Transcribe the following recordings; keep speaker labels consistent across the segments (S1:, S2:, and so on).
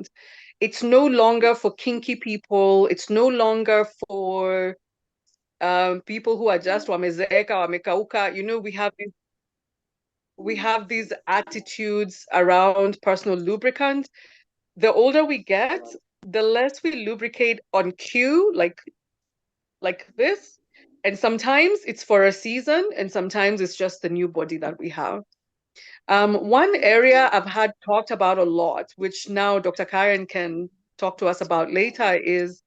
S1: lubricant. It's no longer for kinky people. It's no longer for people who are just wamezeeka, wamekauka. You know, we have these attitudes around personal lubricant. The older we get, the less we lubricate on cue, like this. And sometimes it's for a season, and sometimes it's just the new body that we have. One area I've had talked about a lot, which now Dr. Karen can talk to us about later, is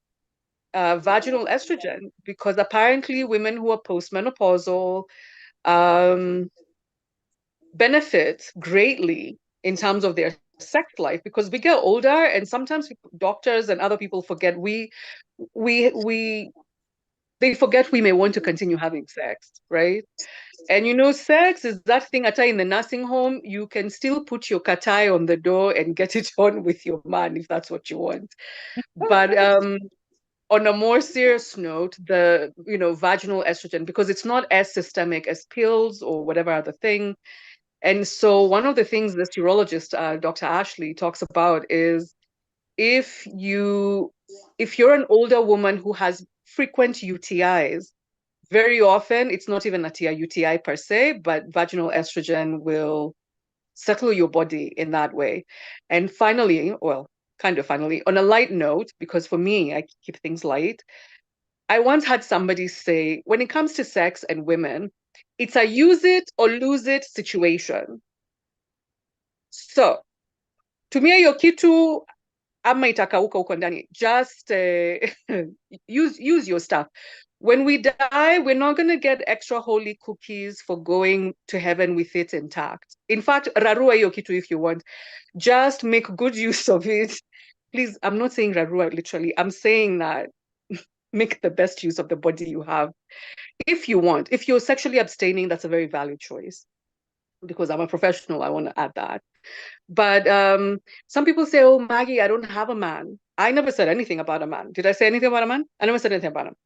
S1: vaginal estrogen, because apparently women who are postmenopausal um, benefit greatly in terms of their sex life, because we get older and sometimes doctors and other people forget we they forget we may want to continue having sex, right? And you know, sex is that thing at in the nursing home, you can still put your katai on the door and get it on with your man if that's what you want. But on a more serious note, the vaginal estrogen, because it's not as systemic as pills or whatever other thing. And so one of the things this urologist, Dr. Ashley, talks about is if you're an older woman who has frequent UTIs, very often it's not even a UTI per se, but vaginal estrogen will settle your body in that way. And finally, well, kind of finally, on a light note, because for me, I keep things light, I once had somebody say, when it comes to sex and women, it's a use it or lose it situation. So, tumia hiyo kitu ama itakauka huko ndani. Just use your stuff. When we die, we're not going to get extra holy cookies for going to heaven with it intact. In fact, rarua hiyo kitu if you want. Just make good use of it. Please, I'm not saying rarua literally. I'm saying that make the best use of the body you have. If you want, if you're sexually abstaining, that's a very valid choice. Because I'm a professional, I want to add that. But some people say, oh, Maggie, I don't have a man. I never said anything about a man. Did I say anything about a man? I never said anything about him.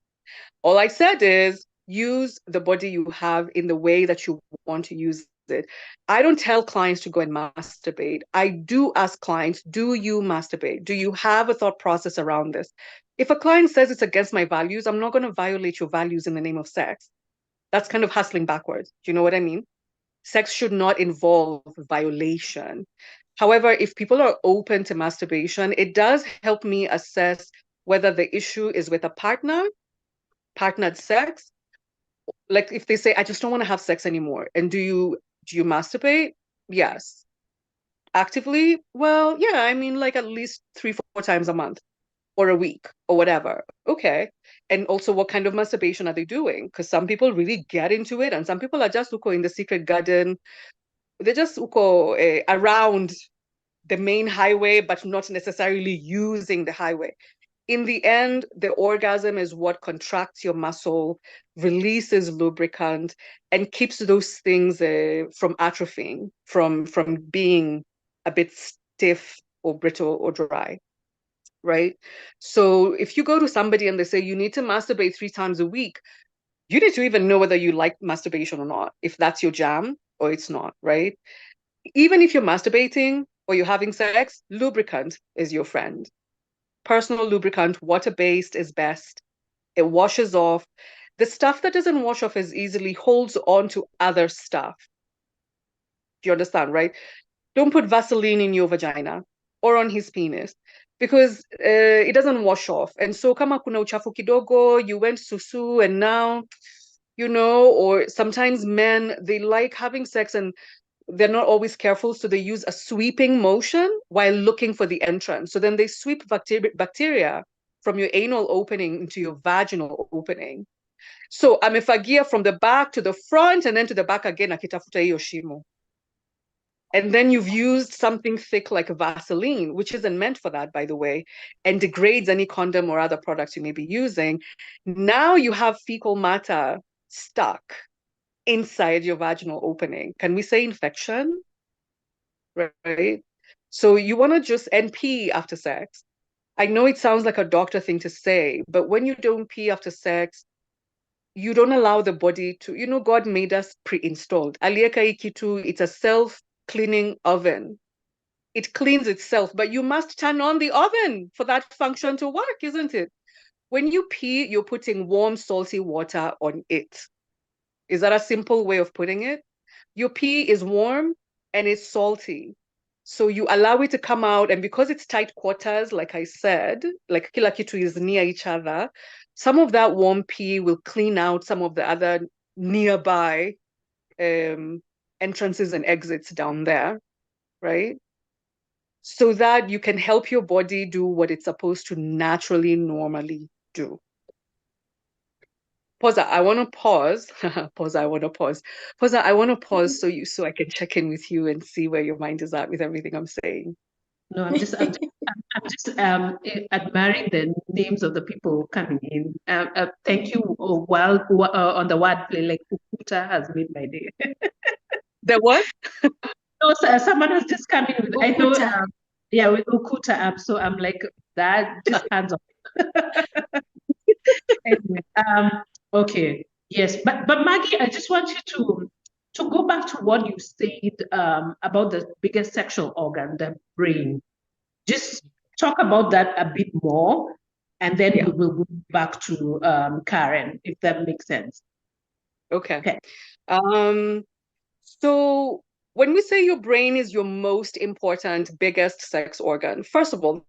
S1: All I said is use the body you have in the way that you want to use it. I don't tell clients to go and masturbate. I do ask clients, do you masturbate? Do you have a thought process around this? If a client says it's against my values, I'm not going to violate your values in the name of sex. That's kind of hustling backwards. Do you know what I mean? Sex should not involve violation. However, if people are open to masturbation, it does help me assess whether the issue is with a partnered sex. Like if they say, I just don't want to have sex anymore. And do you masturbate? Yes. Actively? Well, yeah, I mean like at least 3, 4 times a month or a week or whatever. Okay. And also what kind of masturbation are they doing? Because some people really get into it and some people are just uko in the secret garden. They're just uko around the main highway, but not necessarily using the highway. In the end, the orgasm is what contracts your muscle, releases lubricant, and keeps those things from atrophying, from being a bit stiff or brittle or dry, right? So if you go to somebody and they say you need to masturbate 3 times a week, you need to even know whether you like masturbation or not, if that's your jam or it's not, right? Even if you're masturbating or you're having sex, lubricant is your friend. Personal lubricant, water-based is best. It washes off. The stuff that doesn't wash off as easily holds on to other stuff. Do you understand, right? Don't put Vaseline in your vagina or on his penis because it doesn't wash off. And so kama kuna uchafu kidogo, you went susu and now, or sometimes men, they like having sex and they're not always careful, so they use a sweeping motion while looking for the entrance. So then they sweep bacteria from your anal opening into your vaginal opening. So amefagia from the back to the front and then to the back again, akitafuta hiyo shimo. And then you've used something thick like a Vaseline, which isn't meant for that, by the way, and degrades any condom or other products you may be using. Now you have fecal matter stuck inside your vaginal opening. Can we say infection? Right? So you want to just and pee after sex. I know it sounds like a doctor thing to say, but when you don't pee after sex, you don't allow the body to, God made us pre-installed. Alieka ikitu, it's a self-cleaning oven. it cleans itself, but you must turn on the oven for that function to work, isn't it? When you pee, you're putting warm, salty water on it. Is that a simple way of putting it? Your pee is warm and it's salty. So you allow it to come out, and because it's tight quarters, like I said, like kila kitu is near each other, some of that warm pee will clean out some of the other nearby entrances and exits down there, right? So that you can help your body do what it's supposed to naturally, normally do. Pause. I want to pause. Pause. I want to pause. Pause. I want to pause so I can check in with you and see where your mind is at with everything I'm saying.
S2: No, I'm just admiring the names of the people coming in. Thank you. On the wordplay, like Ukuta has made my day.
S1: There what?
S2: No, so, someone has just come in with, I know,
S3: Ukuta.
S2: yeah, with Ukuta app. So I'm like, that just hands off. Anyway, okay, yes, but Maggie, I just want you to go back to what you said about the biggest sexual organ, the brain. Just talk about that a bit more, and then
S1: Yeah.
S2: we will go back to Karen, if that makes sense.
S1: Okay.
S2: Okay.
S1: So when we say your brain is your most important, biggest sex organ, first of all,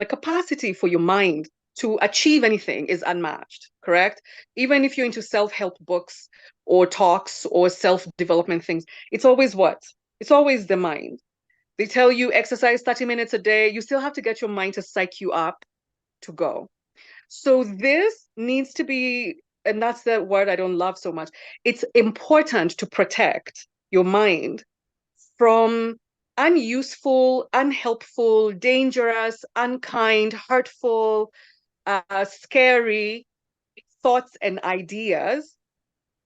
S1: the capacity for your mind to achieve anything is unmatched, correct? Even if you're into self-help books or talks or self-development things, it's always what? It's always the mind. They tell you exercise 30 minutes a day, you still have to get your mind to psych you up to go. So this needs to be, and that's the word I don't love so much. It's important to protect your mind from unuseful, unhelpful, dangerous, unkind, hurtful, scary thoughts and ideas.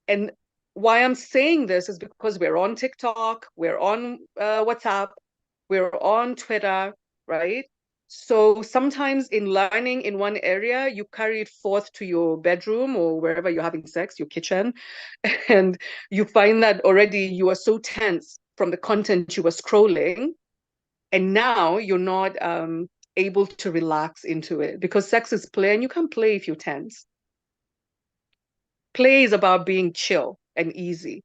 S1: And why I'm saying this is because we're on TikTok, we're on WhatsApp, we're on Twitter, right? So sometimes in learning in one area, you carry it forth to your bedroom or wherever you're having sex, your kitchen, and you find that already you are so tense from the content you were scrolling, and now you're not able to relax into it because sex is play, and you can't play if you're tense. Play is about being chill and easy.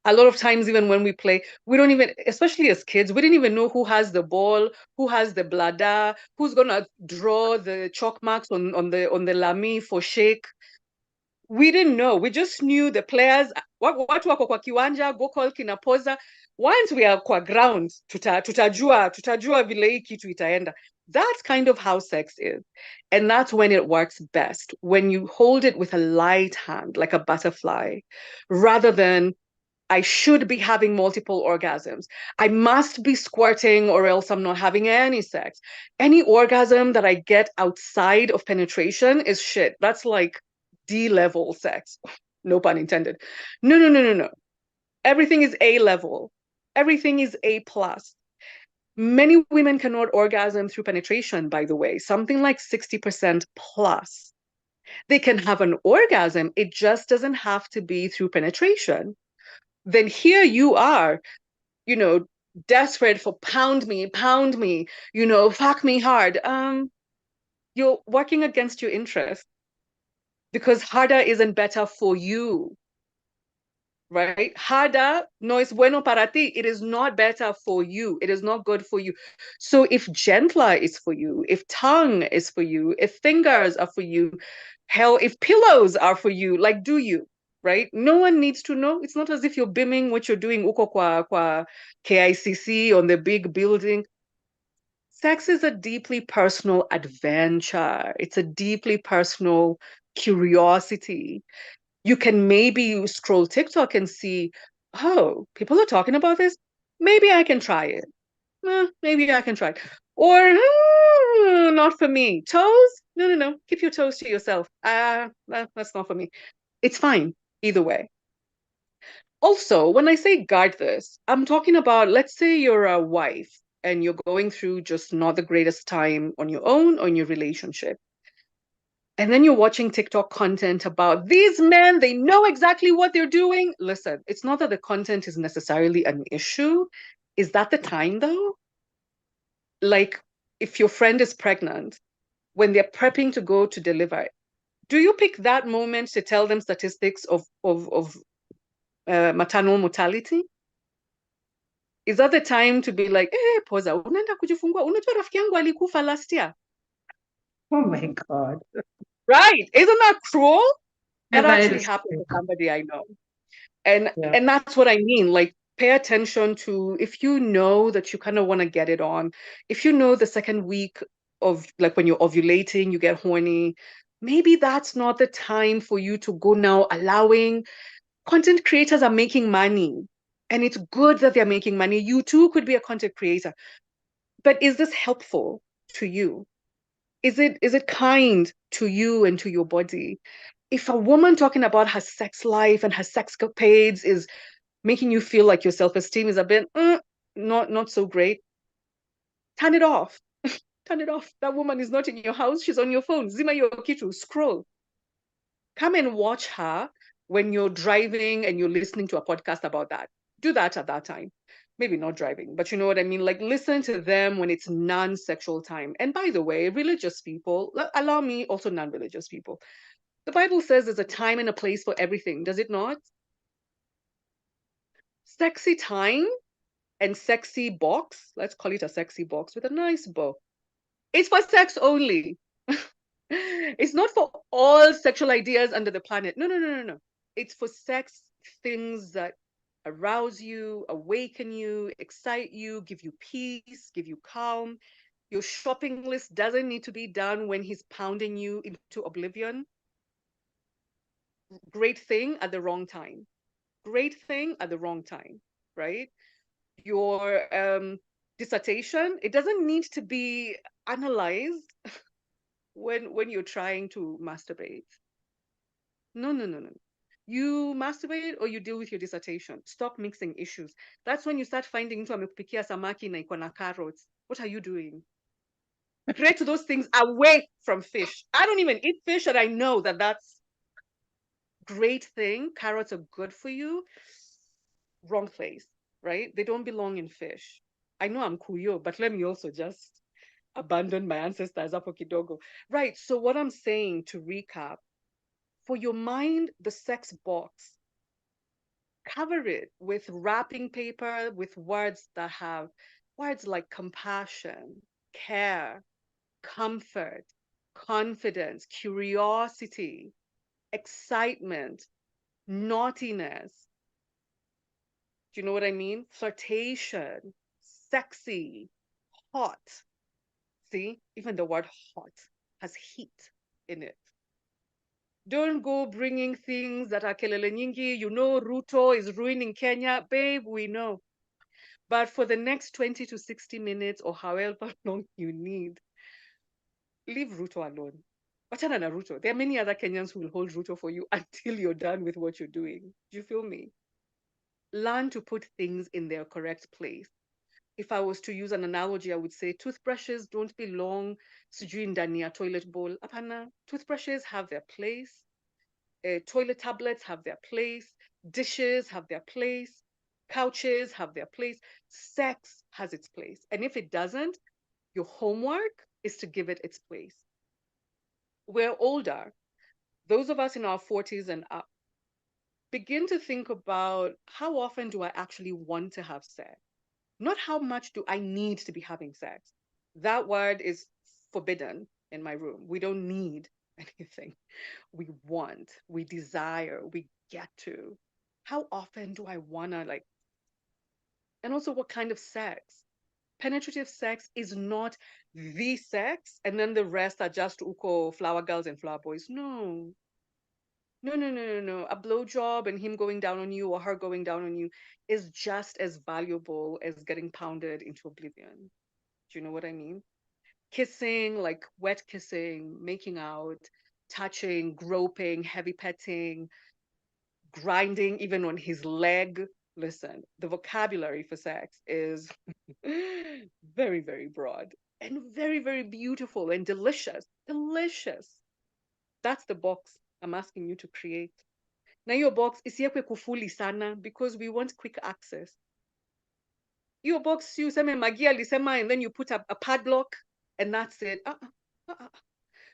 S1: A lot of times, even when we play, we don't even, especially as kids, we didn't even know who has the ball, who has the bladder, who's gonna draw the chalk marks on the lami for shake. We didn't know. We just knew the players. Watu wako kwa kiwanja, go call kinapoza. Once we are kwa ground, tutajua vile hii kitu itaenda. That's kind of how sex is. And that's when it works best. When you hold it with a light hand, like a butterfly, rather than I should be having multiple orgasms. I must be squirting or else I'm not having any sex. Any orgasm that I get outside of penetration is shit. That's like D-level sex. No pun intended. No, no, no, no, no. Everything is A level. Everything is A plus. Many women cannot orgasm through penetration, by the way, something like 60% plus. They can have an orgasm. It just doesn't have to be through penetration. Then here you are, desperate for pound me, fuck me hard. You're working against your interest because harder isn't better for you, right? Harder no es bueno para ti. It is not better for you. It is not good for you. So if gentler is for you, if tongue is for you, if fingers are for you, hell, if pillows are for you, like do you? Right? No one needs to know. It's not as if you're bimming what you're doing uko kwa KICC on the big building. Sex is a deeply personal adventure. It's a deeply personal curiosity. You can maybe scroll TikTok and see, oh, people are talking about this. Maybe I can try it. Maybe I can try it. Or not for me. Toes? No, no, no. Keep your toes to yourself. That's not for me. It's fine either way. Also, when I say guard this, I'm talking about, let's say you're a wife and you're going through just not the greatest time on your own or in your relationship. And then you're watching TikTok content about these men, they know exactly what they're doing. Listen, it's not that the content is necessarily an issue. Is that the time though? like if your friend is pregnant, when they're prepping to go to deliver, do you pick that moment to tell them statistics of maternal mortality? Is that the time to be like, poza, unaenda kujifungua, unajua rafiki yangu alikufa last year?
S2: Oh my God.
S1: Right? Isn't that cruel? That
S2: Yeah,
S1: actually happened to somebody I know. And that's what I mean. Like, pay attention to, if you know that you kind of want to get it on, if you know the second week of, like, when you're ovulating, you get horny, maybe that's not the time for you to go now allowing. Content creators are making money, and it's good that they're making money. You too could be a content creator. But is this helpful to you? Is it kind to you and to your body? If a woman talking about her sex life and her sexcapades is making you feel like your self-esteem is a bit not so great, turn it off. Turn it off. That woman is not in your house. She's on your phone. Zima your kitu, scroll. Come and watch her when you're driving and you're listening to a podcast about that. Do that at that time. Maybe not driving, but you know what I mean? Like, listen to them when it's non-sexual time. And by the way, religious people, allow me, also non-religious people. The Bible says there's a time and a place for everything, does it not? Sexy time and sexy box, let's call it a sexy box with a nice bow. It's for sex only. It's not for all sexual ideas under the planet. No, no, no, no, no. It's for sex things that arouse you, awaken you, excite you, give you peace, give you calm. Your shopping list doesn't need to be done when he's pounding you into oblivion. Great thing at the wrong time. Great thing at the wrong time, right? Your dissertation, it doesn't need to be analyzed when you're trying to masturbate. No, no, no, no. You masturbate or you deal with your dissertation. Stop mixing issues. That's when you start finding mtu amekupikia samaki na iko na carrots. What are you doing? Create those things away from fish. I don't even eat fish, and I know that that's great thing. Carrots are good for you. Wrong place, right? They don't belong in fish. I know I'm kuyo, but let me also just abandon my ancestors hapo kidogo. Right, so what I'm saying, to recap, for your mind, the sex box, cover it with wrapping paper with words that have words like compassion, care, comfort, confidence, curiosity, excitement, naughtiness. Do you know what I mean? Flirtation, sexy, hot. See, even the word hot has heat in it. Don't go bringing things that are kelele nyingi. You know, Ruto is ruining Kenya. Babe, we know. But for the next 20 to 60 minutes or however long you need, leave Ruto alone. Wachana na Ruto. There are many other Kenyans who will hold Ruto for you until you're done with what you're doing. Do you feel me? Learn to put things in their correct place. If I was to use an analogy, I would say toothbrushes don't belong sijui ndani ya toilet bowl. Apana, toothbrushes have their place. Toilet tablets have their place. Dishes have their place. Couches have their place. Sex has its place. And if it doesn't, your homework is to give it its place. We're older. Those of us in our 40s and up, begin to think about, how often do I actually want to have sex? Not how much do I need to be having sex. That word is forbidden in my room. We don't need anything. We want, we desire, we get to. How often do I wanna, like, and also what kind of sex? Penetrative sex is not the sex, and then the rest are just uko flower girls and flower boys. No. No, no, no, no, no. A blowjob and him going down on you or her going down on you is just as valuable as getting pounded into oblivion. Do you know what I mean? Kissing, like wet kissing, making out, touching, groping, heavy petting, grinding even on his leg. Listen, the vocabulary for sex is very, very broad and very, very beautiful and delicious. Delicious. That's the box I'm asking you to create. Na hiyo box isiwekwe kufuli sana because we want quick access. your box you sema Maggie alisema, and then you put a padlock and that's it.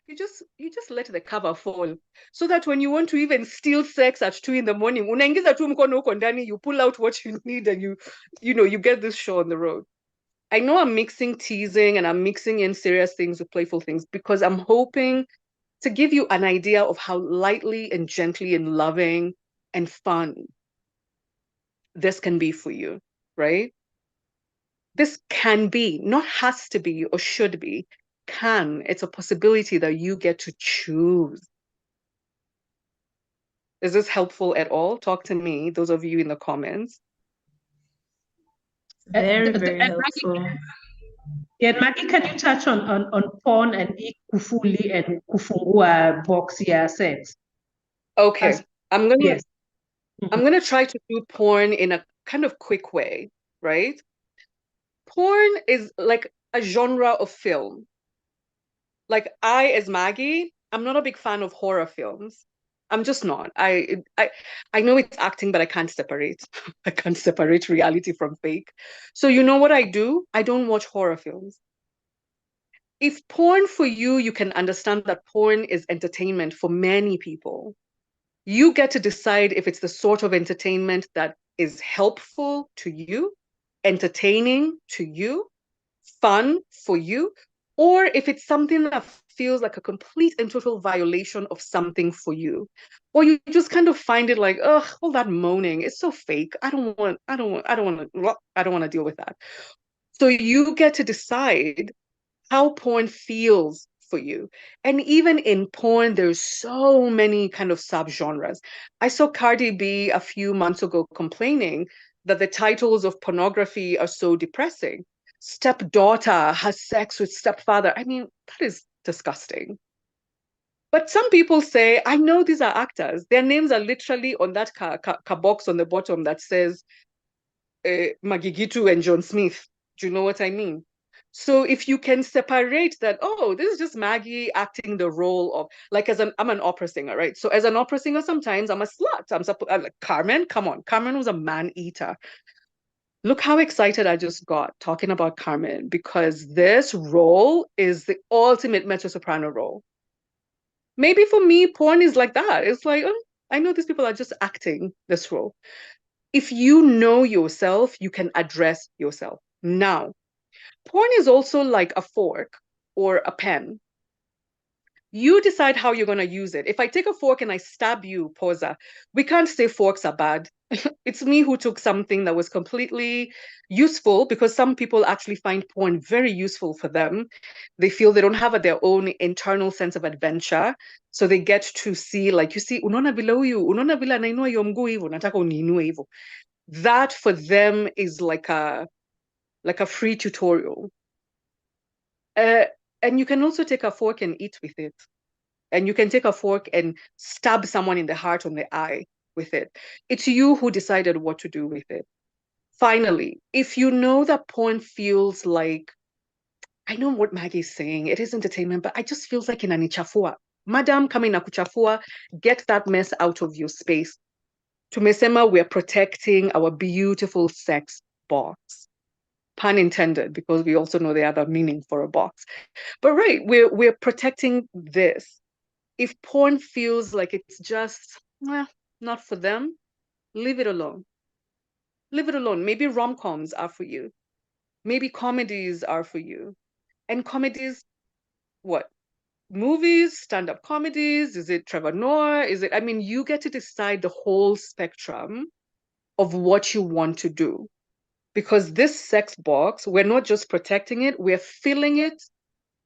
S1: You just let the cover fall so that when you want to even steal sex at 2 in the morning, unaingiza tu mkono huko ndani, you pull out what you need and you get this show on the road. I know I'm mixing teasing and I'm mixing in serious things with playful things because I'm hoping to give you an idea of how lightly and gently and loving and fun this can be for you, right? This can be, not has to be or should be, can. It's a possibility that you get to choose. Is this helpful at all? Talk to me, those of you in the comments.
S3: Very, very
S2: And Maggie,
S3: helpful.
S2: yeah, Maggie, can you touch on porn and kufuli and kufungua box sets?
S1: Okay,
S2: As
S1: I'm gonna
S2: yes.
S1: I'm gonna try to do porn in a kind of quick way, right? Porn is like a genre of film. Like as Maggie, I'm not a big fan of horror films. I'm just not. I know it's acting, but I can't separate. I can't separate reality from fake. So you know what I do? I don't watch horror films. If porn for you, you can understand that porn is entertainment for many people. You get to decide if it's the sort of entertainment that is helpful to you, entertaining to you, fun for you, or if it's something that feels like a complete and total violation of something for you. Or you just kind of find it like, ugh, all that moaning, it's so fake. I don't want to deal with that. So you get to decide how porn feels for you. And even in porn, there's so many kind of subgenres. I saw Cardi B a few months ago complaining that the titles of pornography are so depressing. Stepdaughter has sex with stepfather. I mean, that is disgusting. But some people say, I know these are actors. Their names are literally on that box on the bottom that says Magigitu and John Smith. Do you know what I mean? So if you can separate that, oh, this is just Maggie acting the role of like I'm an opera singer, right? So as an opera singer, sometimes I'm a slut. I'm like Carmen. Come on, Carmen was a man eater. Look how excited I just got talking about Carmen because this role is the ultimate mezzo soprano role. Maybe for me, porn is like that. It's like, oh, I know these people are just acting this role. If you know yourself, you can address yourself. Now, porn is also like a fork or a pen. You decide how you're going to use it. If I take a fork and I stab you, Posa, we can't say forks are bad. It's me who took something that was completely useful because some people actually find porn very useful for them. They feel they don't have their own internal sense of adventure. So they get to see, like, you see, unaona vile huyu, unaona vile anainua hiyo mguu hivyo, nataka uniinue hivyo. That for them is like a free tutorial. And you can also take a fork and eat with it. And you can take a fork and stab someone in the heart or the eye with it. It's you who decided what to do with it. Finally, if you know that porn feels like, I know what Maggie's saying, it is entertainment, but I just feels like inanichafua. Madam, kama inakuchafua, get that mess out of your space. Tumesema we're protecting our beautiful sex box. Pun intended, because we also know the other meaning for a box. But right, we're protecting this. If porn feels like it's just not for them, leave it alone. Leave it alone. Maybe rom-coms are for you. Maybe comedies are for you. And comedies, what? Movies, stand-up comedies? Is it Trevor Noah? I mean, you get to decide the whole spectrum of what you want to do. Because this sex box, we're not just protecting it, we're filling it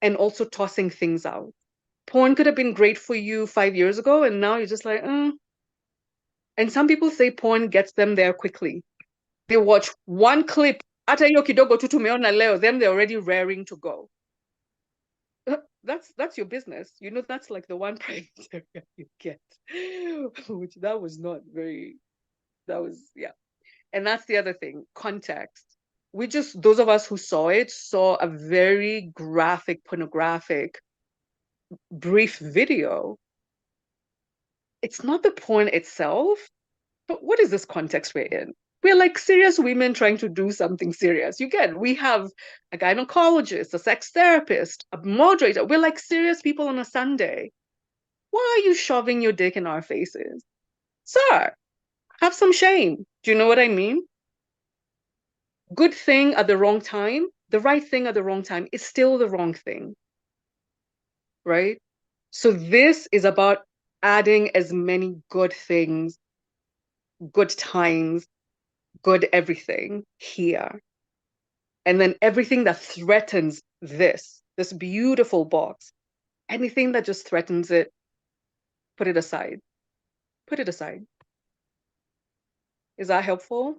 S1: and also tossing things out. Porn could have been great for you 5 years ago, and now you're just like, And some people say porn gets them there quickly. They watch one clip, hata hiyo kidogo tu tumeona leo, then they're already raring to go. That's your business. You know, that's like the one price area you get. Which that was not very, yeah. And that's the other thing, context. Those of us who saw it, saw a very graphic, pornographic, brief video. It's not the porn itself, but what is this context we're in? We're like serious women trying to do something serious. You get, we have a gynecologist, a sex therapist, a moderator. We're like serious people on a Sunday. Why are you shoving your dick in our faces? Sir, have some shame. Do you know what I mean? Good thing at the wrong time, the right thing at the wrong time is still the wrong thing, right? So this is about adding as many good things, good times, good everything here. And then everything that threatens this beautiful box, anything that just threatens it, put it aside. Put it aside. Is that helpful?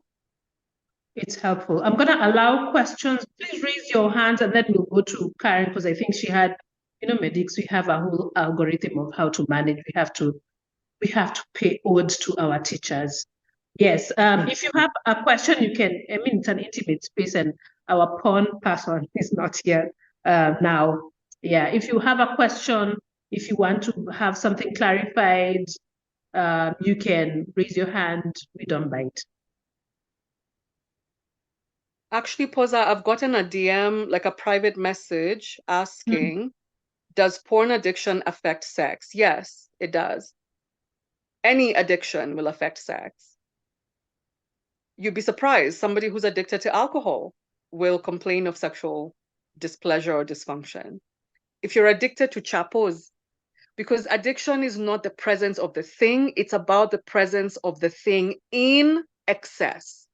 S2: It's helpful. I'm going to allow questions. Please raise your hands and then we'll go to Karen because I think she had, medics, we have a whole algorithm of how to manage. We have to pay ode to our teachers. Yes. If you have a question, you can, it's an intimate space and our pawn person is not here now. Yeah. If you have a question, if you want to have something clarified, you can raise your hand. We don't bite.
S1: Actually, Posa, I've gotten a DM, like a private message asking, does porn addiction affect sex? Yes, it does. Any addiction will affect sex. You'd be surprised. Somebody who's addicted to alcohol will complain of sexual displeasure or dysfunction. If you're addicted to chapos, because addiction is not the presence of the thing, it's about the presence of the thing in excess.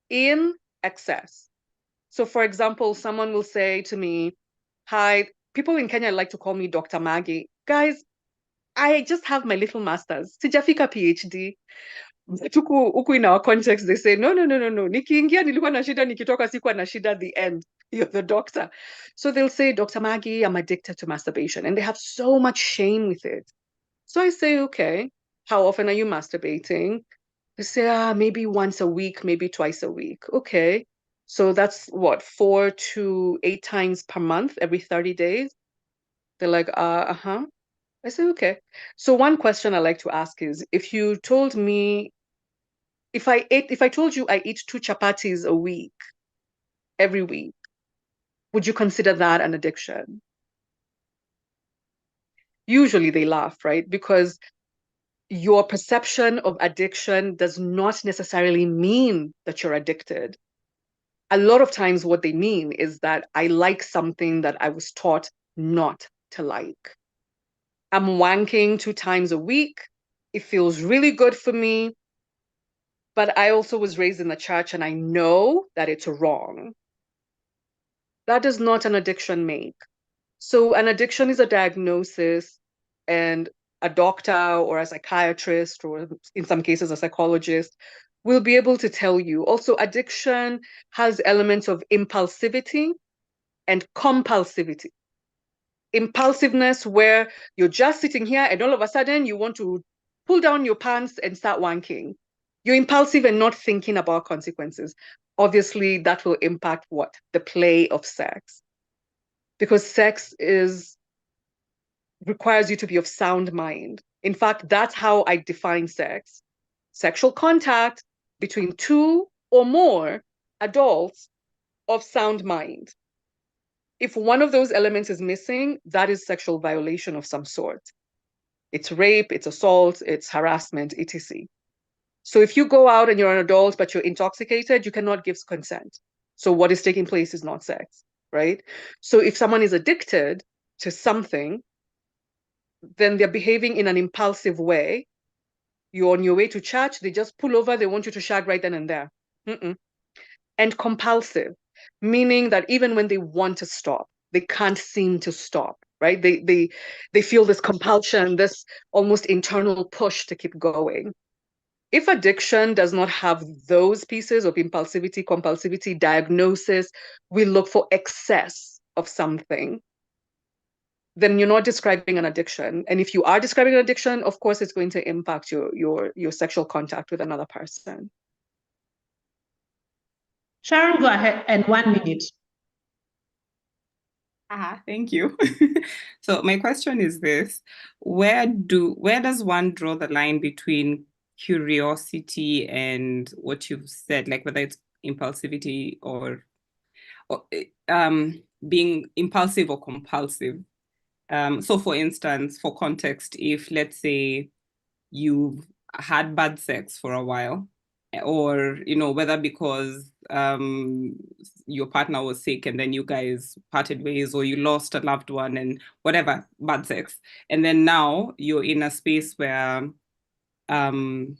S1: In excess. So, for example, someone will say to me, hi, people in Kenya like to call me Dr. Maggie. Guys, I just have my little master's. Sijafika PhD. Huku in our context, they say, no. Nikiingia nilikuwa na shida, nikitoka sikuwa na shida at the end. You're the doctor. So they'll say, Dr. Maggie, I'm addicted to masturbation. And they have so much shame with it. So I say, okay, how often are you masturbating? They say, maybe once a week, maybe twice a week. Okay. So that's what, 4 to 8 times per month, every 30 days? They're like, uh-huh. I say, okay. So one question I like to ask is, if you told me, if I told you I eat 2 chapatis a week, every week, would you consider that an addiction? Usually they laugh, right? Because your perception of addiction does not necessarily mean that you're addicted. A lot of times what they mean is that I like something that I was taught not to like. I'm wanking 2 times a week. It feels really good for me. But I also was raised in the church and I know that it's wrong. That does not an addiction make. So an addiction is a diagnosis, and a doctor or a psychiatrist, or in some cases a psychologist, will be able to tell you. Also, addiction has elements of impulsivity and compulsivity. Impulsiveness, where you're just sitting here and all of a sudden you want to pull down your pants and start wanking. You're impulsive and not thinking about consequences. Obviously, that will impact what? The play of sex. Because sex requires you to be of sound mind. In fact, that's how I define sex. Sexual contact between 2 or more adults of sound mind. If one of those elements is missing, that is sexual violation of some sort. It's rape, it's assault, it's harassment, etc. So if you go out and you're an adult, but you're intoxicated, you cannot give consent. So what is taking place is not sex, right? So if someone is addicted to something, then they're behaving in an impulsive way. You're on your way to church, they just pull over, they want you to shag right then and there. Mm-mm. And compulsive, meaning that even when they want to stop, they can't seem to stop, right? They feel this compulsion, this almost internal push to keep going. If addiction does not have those pieces of impulsivity, compulsivity, diagnosis, we look for excess of something, then you're not describing an addiction. And if you are describing an addiction, of course, it's going to impact your sexual contact with another person.
S2: Sharon, go ahead, and 1 minute.
S3: Thank you. So my question is this: where does one draw the line between curiosity and what you've said, like whether it's impulsivity or being impulsive or compulsive. So for instance, for context, if let's say you've had bad sex for a while, or whether because your partner was sick and then you guys parted ways, or you lost a loved one and whatever, bad sex, and then now you're in a space where um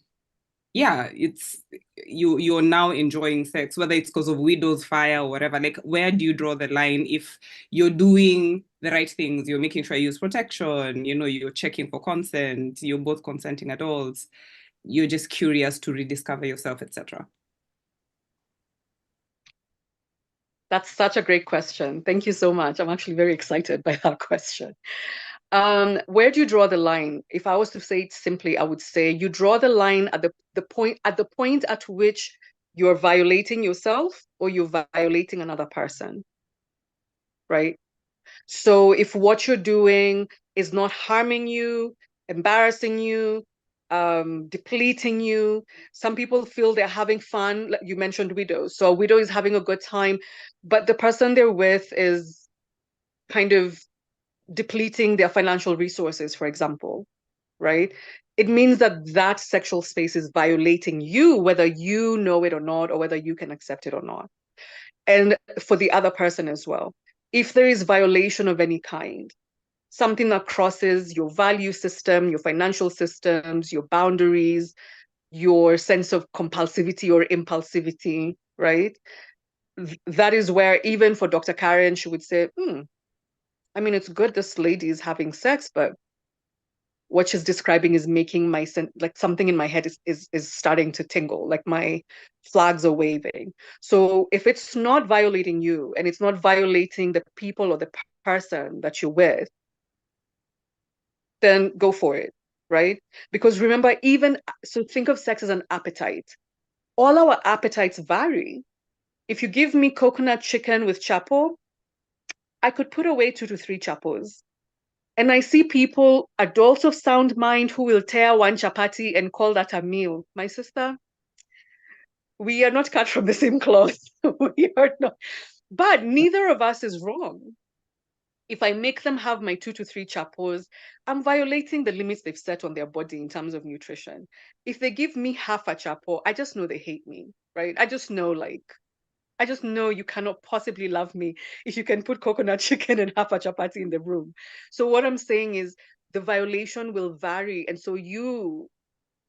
S3: yeah, it's you're now enjoying sex, whether it's because of widow's fire or whatever. Like, where do you draw the line? If you're doing the right things, you're making sure you use protection, you're checking for consent, you're both consenting adults, you're just curious to rediscover yourself, etc.
S1: That's such a great question. Thank you so much. I'm actually very excited by that question. Where do you draw the line? If I was to say it simply, I would say you draw the line at the point at which you're violating yourself or you're violating another person, right? So if what you're doing is not harming you, embarrassing you, depleting you, some people feel they're having fun. Like you mentioned widows. So a widow is having a good time, but the person they're with is kind of depleting their financial resources, for example, right? It means that that sexual space is violating you, whether you know it or not, or whether you can accept it or not. And for the other person as well. If there is violation of any kind, something that crosses your value system, your financial systems, your boundaries, your sense of compulsivity or impulsivity, right? That is where, even for Dr. Karen, she would say, I mean, it's good this lady is having sex, but what she's describing is making my like something in my head is starting to tingle, like my flags are waving. So if it's not violating you and it's not violating the people or the person that you're with, then go for it, right? Because remember, so think of sex as an appetite. All our appetites vary. If you give me coconut chicken with chapo, I could put away 2 to 3 chapos. And I see people, adults of sound mind, who will tear one chapati and call that a meal. My sister, we are not cut from the same cloth. We are not. But neither of us is wrong. If I make them have my 2 to 3 chapos, I'm violating the limits they've set on their body in terms of nutrition. If they give me half a chapo, I just know they hate me, right? I just know you cannot possibly love me if you can put coconut chicken and half a chapati in the room. So what I'm saying is the violation will vary. And so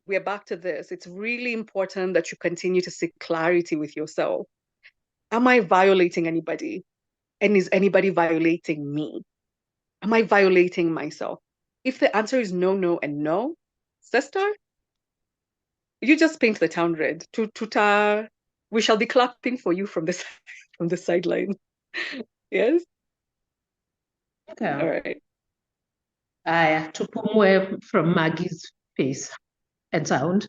S1: we're back to this. It's really important that you continue to seek clarity with yourself. Am I violating anybody? And is anybody violating me? Am I violating myself? If the answer is no, no, and no, sister, you just paint the town red. Tuta, we shall be clapping for you from the from the sideline. Yes.
S2: Okay.
S1: All right.
S2: To Pumwe from Maggie's face and sound,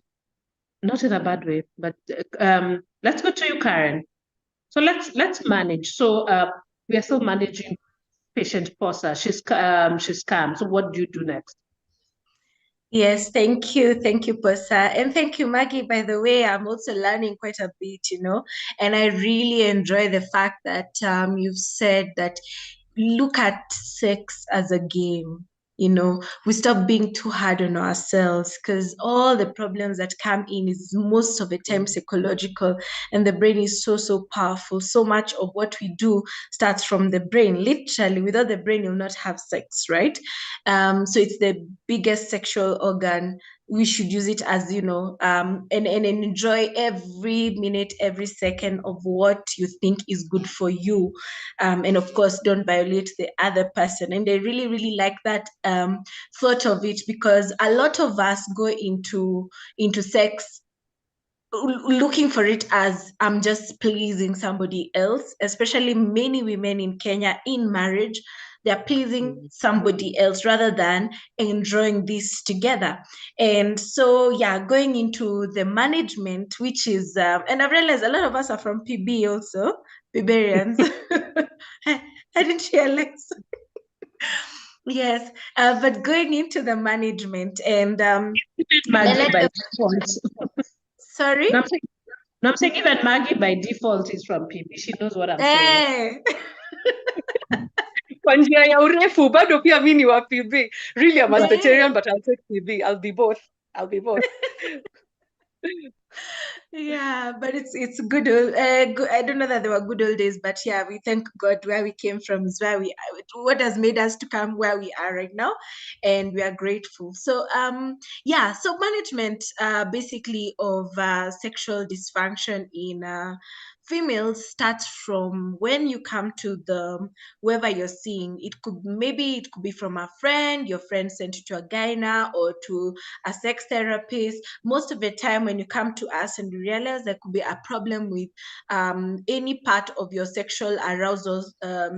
S2: not in a bad way, but let's go to you, Karen. So let's manage. So we are still managing patient Posa. She's calm. So what do you do next?
S4: Yes, thank you. Thank you, Posa. And thank you, Maggie. By the way, I'm also learning quite a bit, and I really enjoy the fact that you've said that look at sex as a game. We stop being too hard on ourselves because all the problems that come in is most of the time psychological, and the brain is so, so powerful. So much of what we do starts from the brain. Literally, without the brain, you'll not have sex, right? So it's the biggest sexual organ. We should use it as, and enjoy every minute, every second of what you think is good for you. And of course, don't violate the other person. And I really, really like that thought of it, because a lot of us go into sex looking for it as I'm just pleasing somebody else, especially many women in Kenya in marriage. They're pleasing somebody else rather than enjoying this together. And so, yeah, going into the management, which is, and I've realized a lot of us are from PB also, Biberians. I didn't realize. Yes, but going into the management and
S2: Even
S4: I
S2: Maggie
S4: like
S2: by
S4: the
S2: default.
S4: sorry.
S2: No, I'm saying, no, I'm saying even Maggie by default is from PB. She knows what I'm saying.
S4: Eh.
S1: Kwa njia ya urefu bado pia mi ni wa PB. Really, I'm a
S2: Right.
S1: vegetarian, but I'll take PB. I'll be both. I'll be both.
S4: Yeah, but it's good, good. I don't know that there were good old days, but yeah, we thank God where we came from is where we what has made us to come where we are right now, and we are grateful. So yeah, so management basically of sexual dysfunction in females starts from when you come to the whoever you're seeing. It could be from a friend, your friend sent you to a gyna or to a sex therapist. Most of the time when you come to us and you realize there could be a problem with any part of your sexual arousal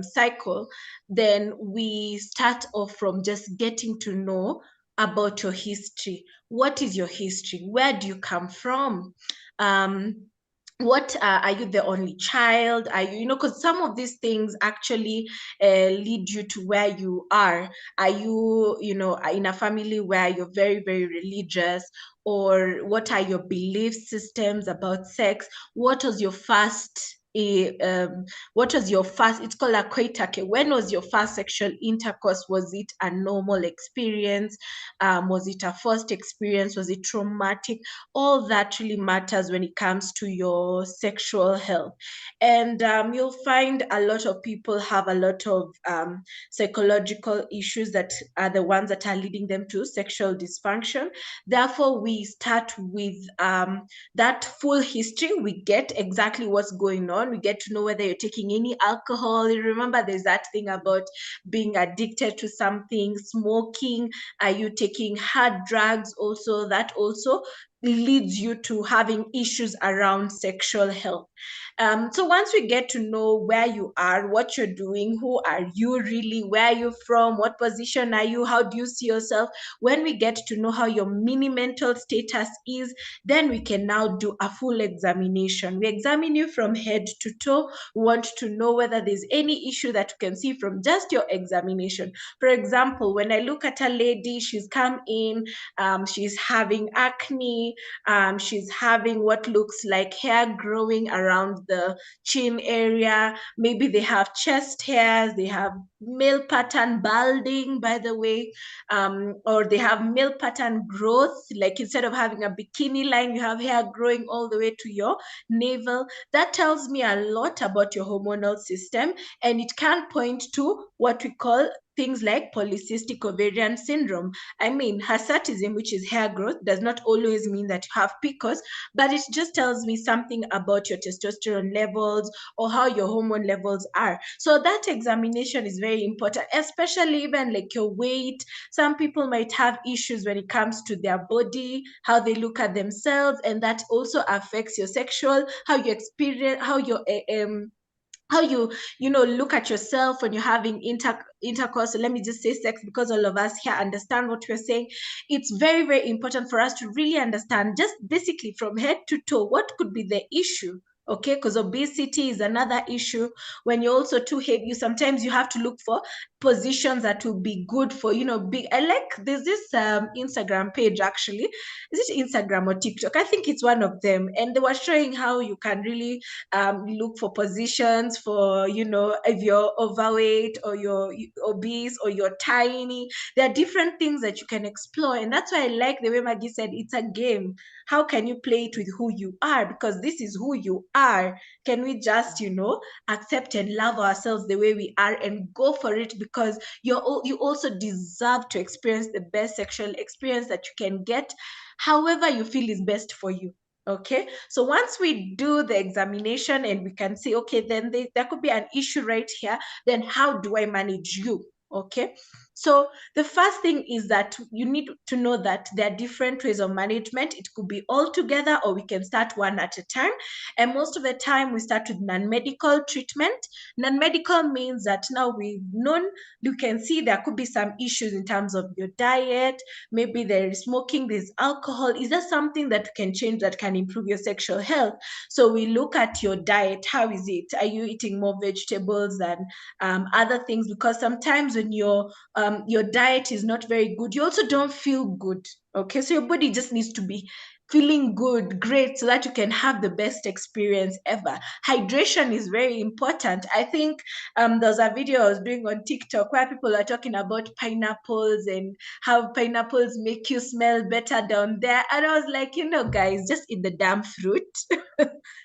S4: cycle, then we start off from just getting to know about your history. What is your history? Where do you come from? um, what are you the only child? Are you, because some of these things actually lead you to where you are. Are you, in a family where you're very, very religious? Or what are your belief systems about sex? What was your first what was your first, it's called a koitake, when was your first sexual intercourse? Was it a normal experience? Was it a first experience? Was it traumatic? All that really matters when it comes to your sexual health. And you'll find a lot of people have a lot of psychological issues that are the ones that are leading them to sexual dysfunction. Therefore, we start with that full history. We get exactly what's going on. We get to know whether you're taking any alcohol. You remember, there's that thing about being addicted to something, smoking. Are you taking hard drugs? Also, that also leads you to having issues around sexual health. So once we get to know where you are, what you're doing, who are you really, where are you from, what position are you, how do you see yourself, when we get to know how your mini mental status is, then we can now do a full examination. We examine you from head to toe. We want to know whether there's any issue that you can see from just your examination. For example, when I look at a lady, she's come in, she's having acne, she's having what looks like hair growing around the chin area. Maybe they have chest hairs, they have male pattern balding, by the way, or they have male pattern growth, like instead of having a bikini line, you have hair growing all the way to your navel. That tells me a lot about your hormonal system, and it can point to what we call things like polycystic ovarian syndrome. I mean, hirsutism, which is hair growth, does not always mean that you have PCOS, but it just tells me something about your testosterone levels or how your hormone levels are. So that examination is very important, especially even like your weight. Some people might have issues when it comes to their body, how they look at themselves, and that also affects your sexual, how you experience, how you look at yourself when you're having intercourse. Let me just say sex, because all of us here understand what we're saying. It's very, very important for us to really understand, just basically from head to toe, what could be the issue. Okay, because obesity is another issue. When you're also too heavy, sometimes you have to look for positions that will be good for, big. I like, there's this Instagram page, actually. Is it Instagram or TikTok? I think it's one of them, and they were showing how you can really look for positions for, if you're overweight or you're obese or you're tiny. There are different things that you can explore. And that's why I like the way Maggie said it's a game. How can you play it with who you are? Because this is who you are. Can we just, accept and love ourselves the way we are and go for it? Because you also deserve to experience the best sexual experience that you can get, however you feel is best for you. Okay, so once we do the examination and we can say, okay, then there could be an issue right here, then how do I manage you? Okay, so the first thing is that you need to know that there are different ways of management. It could be all together, or we can start one at a time. And most of the time, we start with non-medical treatment. Non-medical means that now we've known, you can see there could be some issues in terms of your diet. Maybe there is smoking, there's alcohol. Is there something that you can change that can improve your sexual health? So we look at your diet. How is it? Are you eating more vegetables than other things? Because sometimes when you're your diet is not very good, you also don't feel good. Okay, so your body just needs to be feeling good, great, so that you can have the best experience ever. Hydration is very important. I think there's a video I was doing on TikTok where people are talking about pineapples and how pineapples make you smell better down there. And I was like, guys, just eat the damn fruit.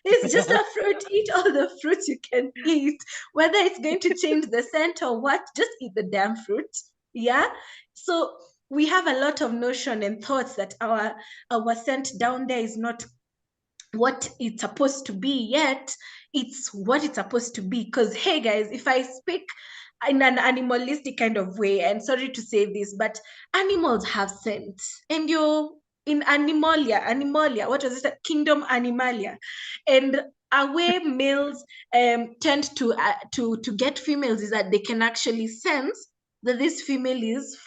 S4: It's just a fruit. Eat all the fruits you can eat. Whether it's going to change the scent or what, just eat the damn fruit. Yeah. So we have a lot of notion and thoughts that our scent down there is not what it's supposed to be, yet it's what it's supposed to be. Because hey guys, if I speak in an animalistic kind of way, and sorry to say this, but animals have scent. And you're in animalia, what was it, kingdom animalia, and a way males tend to get females is that they can actually sense that this female is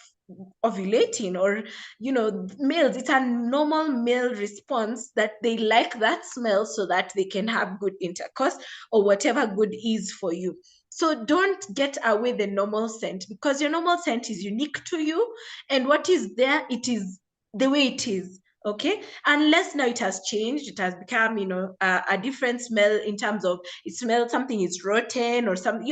S4: ovulating, or males, it's a normal male response that they like that smell so that they can have good intercourse or whatever good is for you. So don't get away the normal scent, because your normal scent is unique to you, and what is there, it is the way it is. Okay, unless now it has changed, it has become a different smell, in terms of it smells something is rotten or something,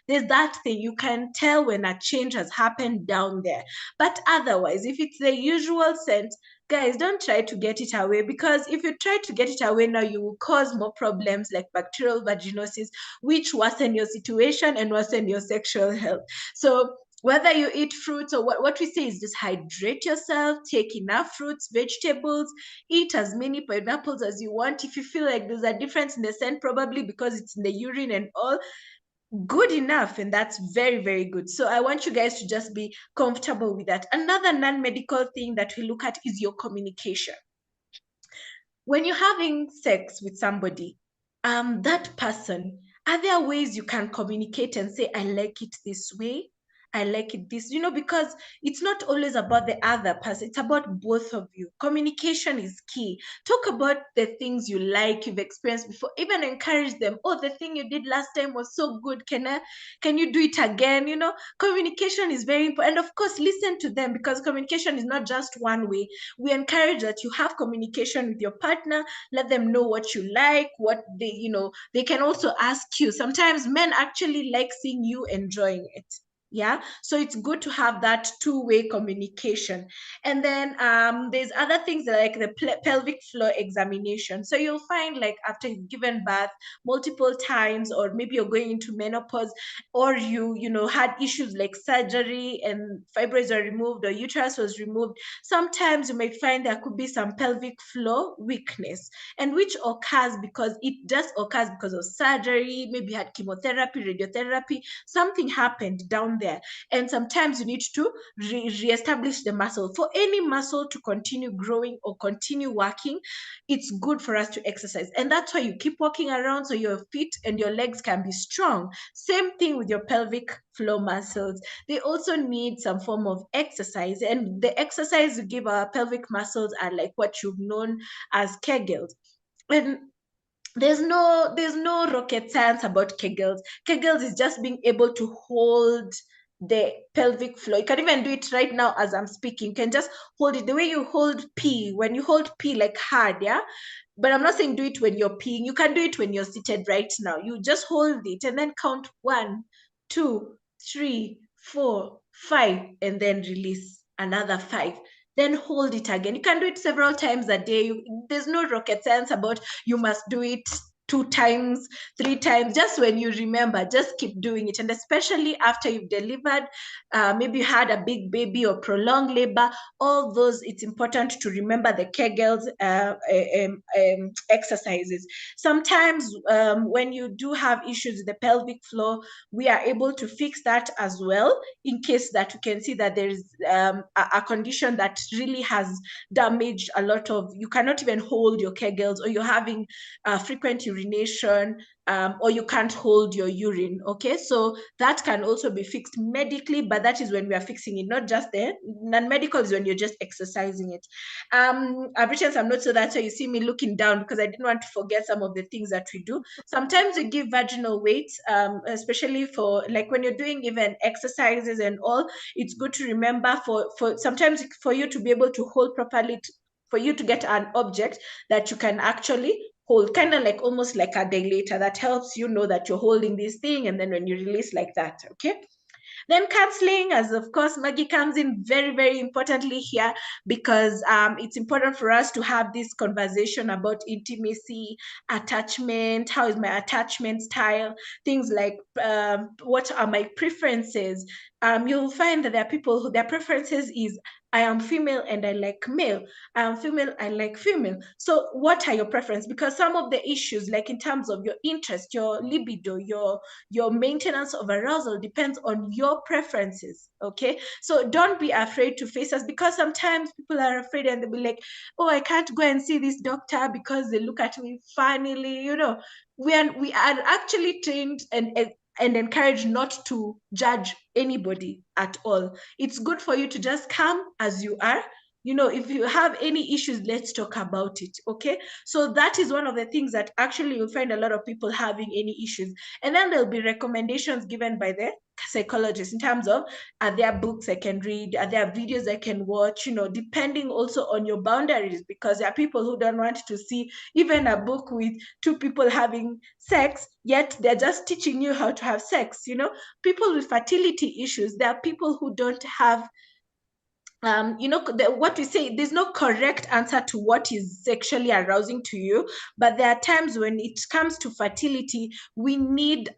S4: there's that thing you can tell when a change has happened down there. But otherwise, if it's the usual scent, guys, don't try to get it away, because if you try to get it away now, you will cause more problems like bacterial vaginosis, which worsen your situation and worsen your sexual health. So whether you eat fruits or what we say is just hydrate yourself, take enough fruits, vegetables, eat as many pineapples as you want. If you feel like there's a difference in the scent, probably because it's in the urine and all, good enough, and that's very, very good. So I want you guys to just be comfortable with that. Another non-medical thing that we look at is your communication. When you're having sex with somebody, that person, are there ways you can communicate and say, I like it this way, I like it this, because it's not always about the other person, it's about both of you. Communication is key. Talk about the things you like, you've experienced before, even encourage them. Oh, the thing you did last time was so good, can you do it again? Communication is very important. And of course, listen to them, because communication is not just one way. We encourage that you have communication with your partner. Let them know what you like, what they can also ask you. Sometimes men actually like seeing you enjoying it. Yeah, so it's good to have that two-way communication. And then there's other things like the pelvic floor examination. So you'll find, like, after you've given birth multiple times, or maybe you're going into menopause, or you had issues like surgery and fibroids are removed or uterus was removed, sometimes you might find there could be some pelvic floor weakness, and which occurs because of surgery. Maybe you had chemotherapy, radiotherapy, something happened down there, and sometimes you need to reestablish the muscle. For any muscle to continue growing or continue working, it's good for us to exercise, and that's why you keep walking around, so your feet and your legs can be strong. Same thing with your pelvic floor muscles. They also need some form of exercise, and the exercise we give our pelvic muscles are like what you've known as Kegels. And there's no rocket science about Kegels. Kegels is just being able to hold the pelvic floor. You can even do it right now as I'm speaking. You can just hold it the way you hold P. When you hold P like hard, yeah? But I'm not saying do it when you're peeing. You can do it when you're seated right now. You just hold it and then count 1, 2, 3, 4, 5, and then release another 5. Then hold it again. You can do it several times a day. There's no rocket science about you must do it 2 times, 3 times. Just when you remember, just keep doing it. And especially after you've delivered, maybe you had a big baby or prolonged labor, all those, it's important to remember the Kegels exercises. Sometimes when you do have issues with the pelvic floor, we are able to fix that as well, in case that you can see that there is a condition that really has damaged a lot of, you cannot even hold your Kegels, or you're having frequent urination, or you can't hold your urine. Okay, so that can also be fixed medically, but that is when we are fixing it, not just there. Non-medical is when you're just exercising it. I've written some notes, so that's why you see me looking down, because I didn't want to forget some of the things that we do. Sometimes we give vaginal weights, especially for like when you're doing even exercises and all. It's good to remember for sometimes for you to be able to hold properly, for you to get an object that you can actually hold, kind of like almost like a dilator that helps you know that you're holding this thing, and then when you release like that. Okay. Then counseling, as of course Maggie comes in very, very importantly here, because it's important for us to have this conversation about intimacy, attachment, how is my attachment style, things like what are my preferences. You'll find that there are people who their preferences is, I am female and I like male. I am female, I like female. So what are your preferences? Because some of the issues, like in terms of your interest, your libido, your maintenance of arousal depends on your preferences. Okay, so don't be afraid to face us, because sometimes people are afraid and they'll be like, oh, I can't go and see this doctor because they look at me funnily. We are actually trained and encouraged not to judge anybody at all. It's good for you to just come as you are. If you have any issues, let's talk about it. Okay, so that is one of the things that actually you'll find a lot of people having any issues. And then there'll be recommendations given by the psychologist in terms of, are there books I can read, are there videos I can watch, depending also on your boundaries, because there are people who don't want to see even a book with two people having sex, yet they're just teaching you how to have sex. People with fertility issues, there are people who don't have what we say, there's no correct answer to what is sexually arousing to you, but there are times when it comes to fertility, we need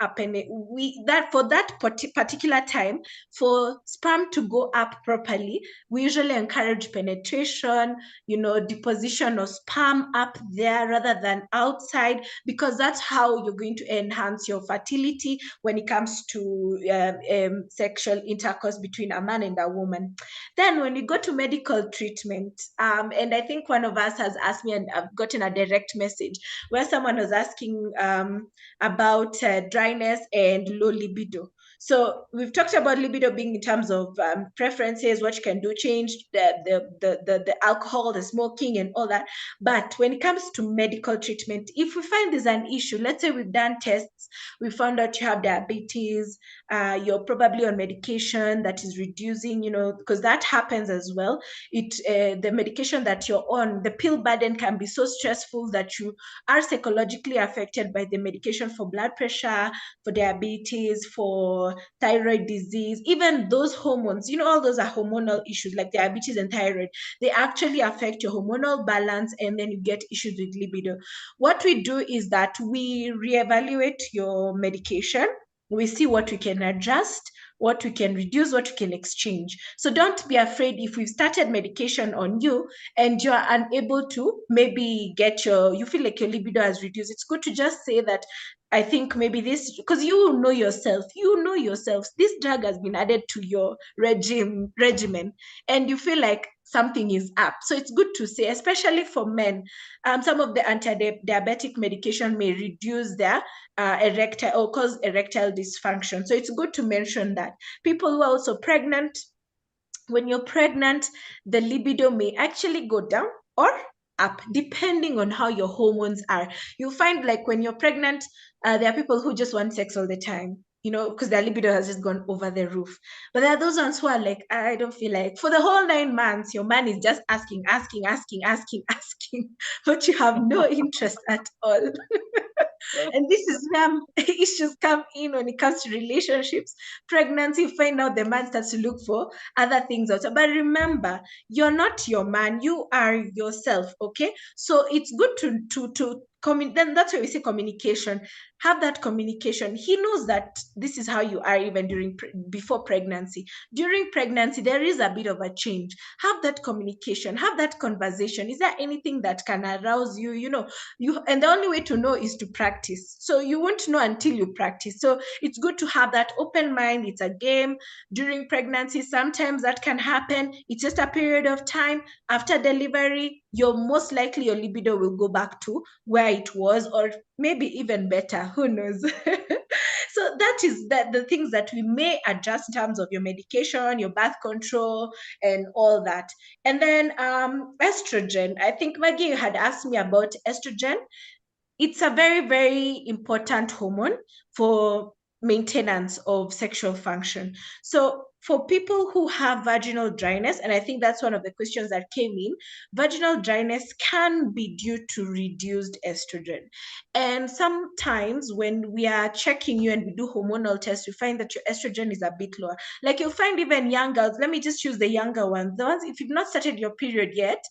S4: for that particular time, for sperm to go up properly, we usually encourage penetration, deposition of sperm up there rather than outside, because that's how you're going to enhance your fertility when it comes to sexual intercourse between a man and a woman. Then when you go to medical treatment, and I think one of us has asked me, and I've gotten a direct message where someone was asking about dryness and low libido. So we've talked about libido being in terms of preferences, what you can do, change the alcohol, the smoking, and all that. But when it comes to medical treatment, if we find there's an issue, let's say we've done tests, we found out you have diabetes, you're probably on medication that is reducing, because that happens as well. The medication that you're on, the pill burden can be so stressful that you are psychologically affected by the medication for blood pressure, for diabetes, for thyroid disease, even those hormones. All those are hormonal issues like diabetes and thyroid. They actually affect your hormonal balance, and then you get issues with libido. What we do is that we reevaluate your medication. We see what we can adjust, what we can reduce, what we can exchange. So don't be afraid if we've started medication on you and you're unable to maybe you feel like your libido has reduced. It's good to just say that, I think maybe this, because you know yourself, this drug has been added to your regimen, and you feel like something is up. So it's good to say, especially for men, some of the anti-diabetic medication may reduce their erectile or cause erectile dysfunction. So it's good to mention that. People who are also pregnant, when you're pregnant, the libido may actually go down or up, depending on how your hormones are. You'll find like when you're pregnant, there are people who just want sex all the time, because their libido has just gone over the roof. But there are those ones who are like, I don't feel like, for the whole 9 months, your man is just asking, but you have no interest at all. And this is where issues come in when it comes to relationships, pregnancy. Find out the man starts to look for other things also. But remember, you're not your man, you are yourself. Okay, so it's good to then that's why we say communication. Have that communication. He knows that this is how you are even before pregnancy. During pregnancy, there is a bit of a change. Have that communication, have that conversation. Is there anything that can arouse you? And the only way to know is to practice. So you won't know until you practice. So it's good to have that open mind. It's a game. During pregnancy, sometimes that can happen. It's just a period of time. After delivery, most likely your libido will go back to where it was, or maybe even better, who knows? So that is the things that we may adjust in terms of your medication, your birth control, and all that. And then estrogen. I think Maggie, you had asked me about estrogen. It's a very, very important hormone for maintenance of sexual function. So for people who have vaginal dryness, and I think that's one of the questions that came in, vaginal dryness can be due to reduced estrogen. And sometimes when we are checking you and we do hormonal tests, we find that your estrogen is a bit lower. Like you'll find even young girls, let me just choose the younger ones, the ones, if you've not started your period yet,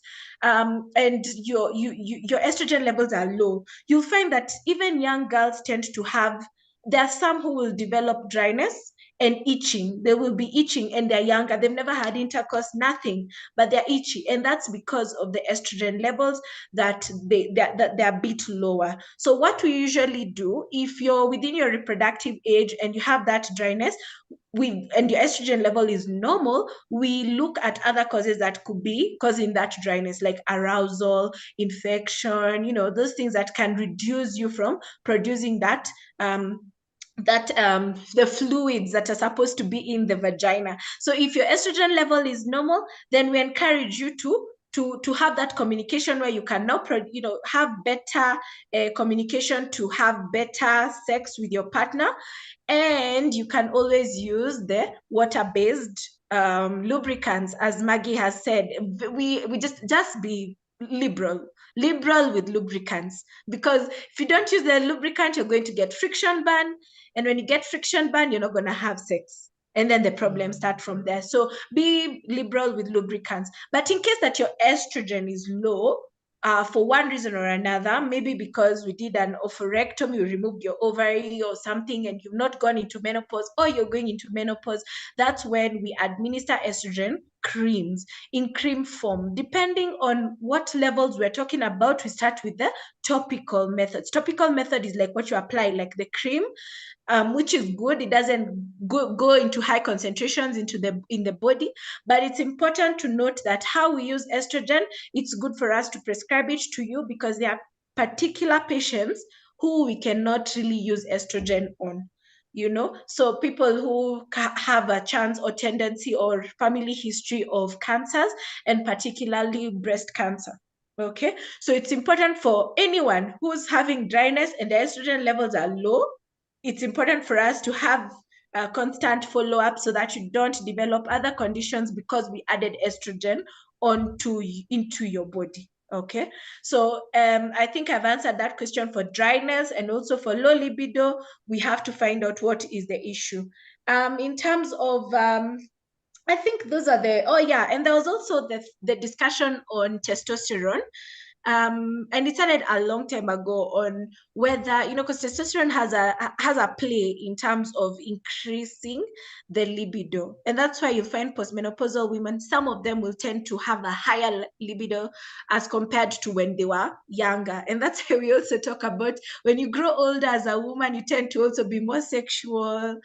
S4: and your estrogen levels are low, you'll find that even young girls tend to have, there are some who will develop dryness and itching. They will be itching and they're younger. They've never had intercourse, nothing, but they're itchy. And that's because of the estrogen levels that they're a bit lower. So what we usually do, if you're within your reproductive age and you have that dryness, and your estrogen level is normal, we look at other causes that could be causing that dryness, like arousal, infection, those things that can reduce you from producing the fluids that are supposed to be in the vagina. So if your estrogen level is normal, then we encourage you to have that communication where you can now have better communication to have better sex with your partner. And you can always use the water-based lubricants, as Maggie has said. We just be liberal with lubricants, because if you don't use the lubricant, you're going to get friction burn, and when you get friction burn, you're not going to have sex, and then the problems start from there. So be liberal with lubricants. But in case that your estrogen is low, for one reason or another, maybe because we did an oophorectomy, you removed your ovary or something, and you've not gone into menopause, or you're going into menopause, that's when we administer estrogen creams in cream form. Depending on what levels we're talking about, we start with the topical methods. Topical method is like what you apply, like the cream, which is good. It doesn't go into high concentrations in the body, but it's important to note that how we use estrogen, it's good for us to prescribe it to you, because there are particular patients who we cannot really use estrogen on. So people who have a chance or tendency or family history of cancers, and particularly breast cancer. Okay, so it's important for anyone who's having dryness and the estrogen levels are low. It's important for us to have a constant follow-up so that you don't develop other conditions because we added estrogen into your body. Okay, so I think I've answered that question for dryness, and also for low libido, we have to find out what is the issue. In terms of I think those are and there was also the discussion on testosterone. And it started a long time ago on whether, because testosterone has a play in terms of increasing the libido. And that's why you find postmenopausal women, some of them will tend to have a higher libido as compared to when they were younger. And that's why we also talk about when you grow older as a woman, you tend to also be more sexual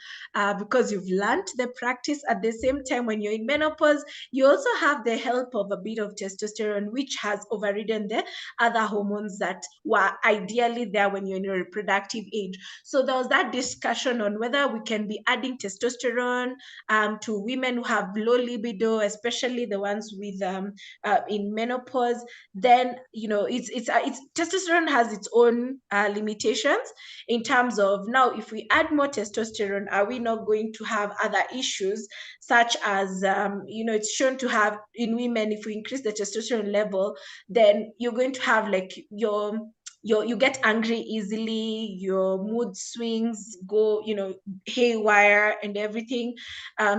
S4: because you've learned the practice. At the same time, when you're in menopause, you also have the help of a bit of testosterone, which has overridden the other hormones that were ideally there when you're in your reproductive age. So there was that discussion on whether we can be adding testosterone to women who have low libido, especially the ones with in menopause. Then it's testosterone has its own limitations in terms of, now if we add more testosterone, are we not going to have other issues, such as it's shown to have in women, if we increase the testosterone level, then you're going to have like you get angry easily, your mood swings go haywire and everything.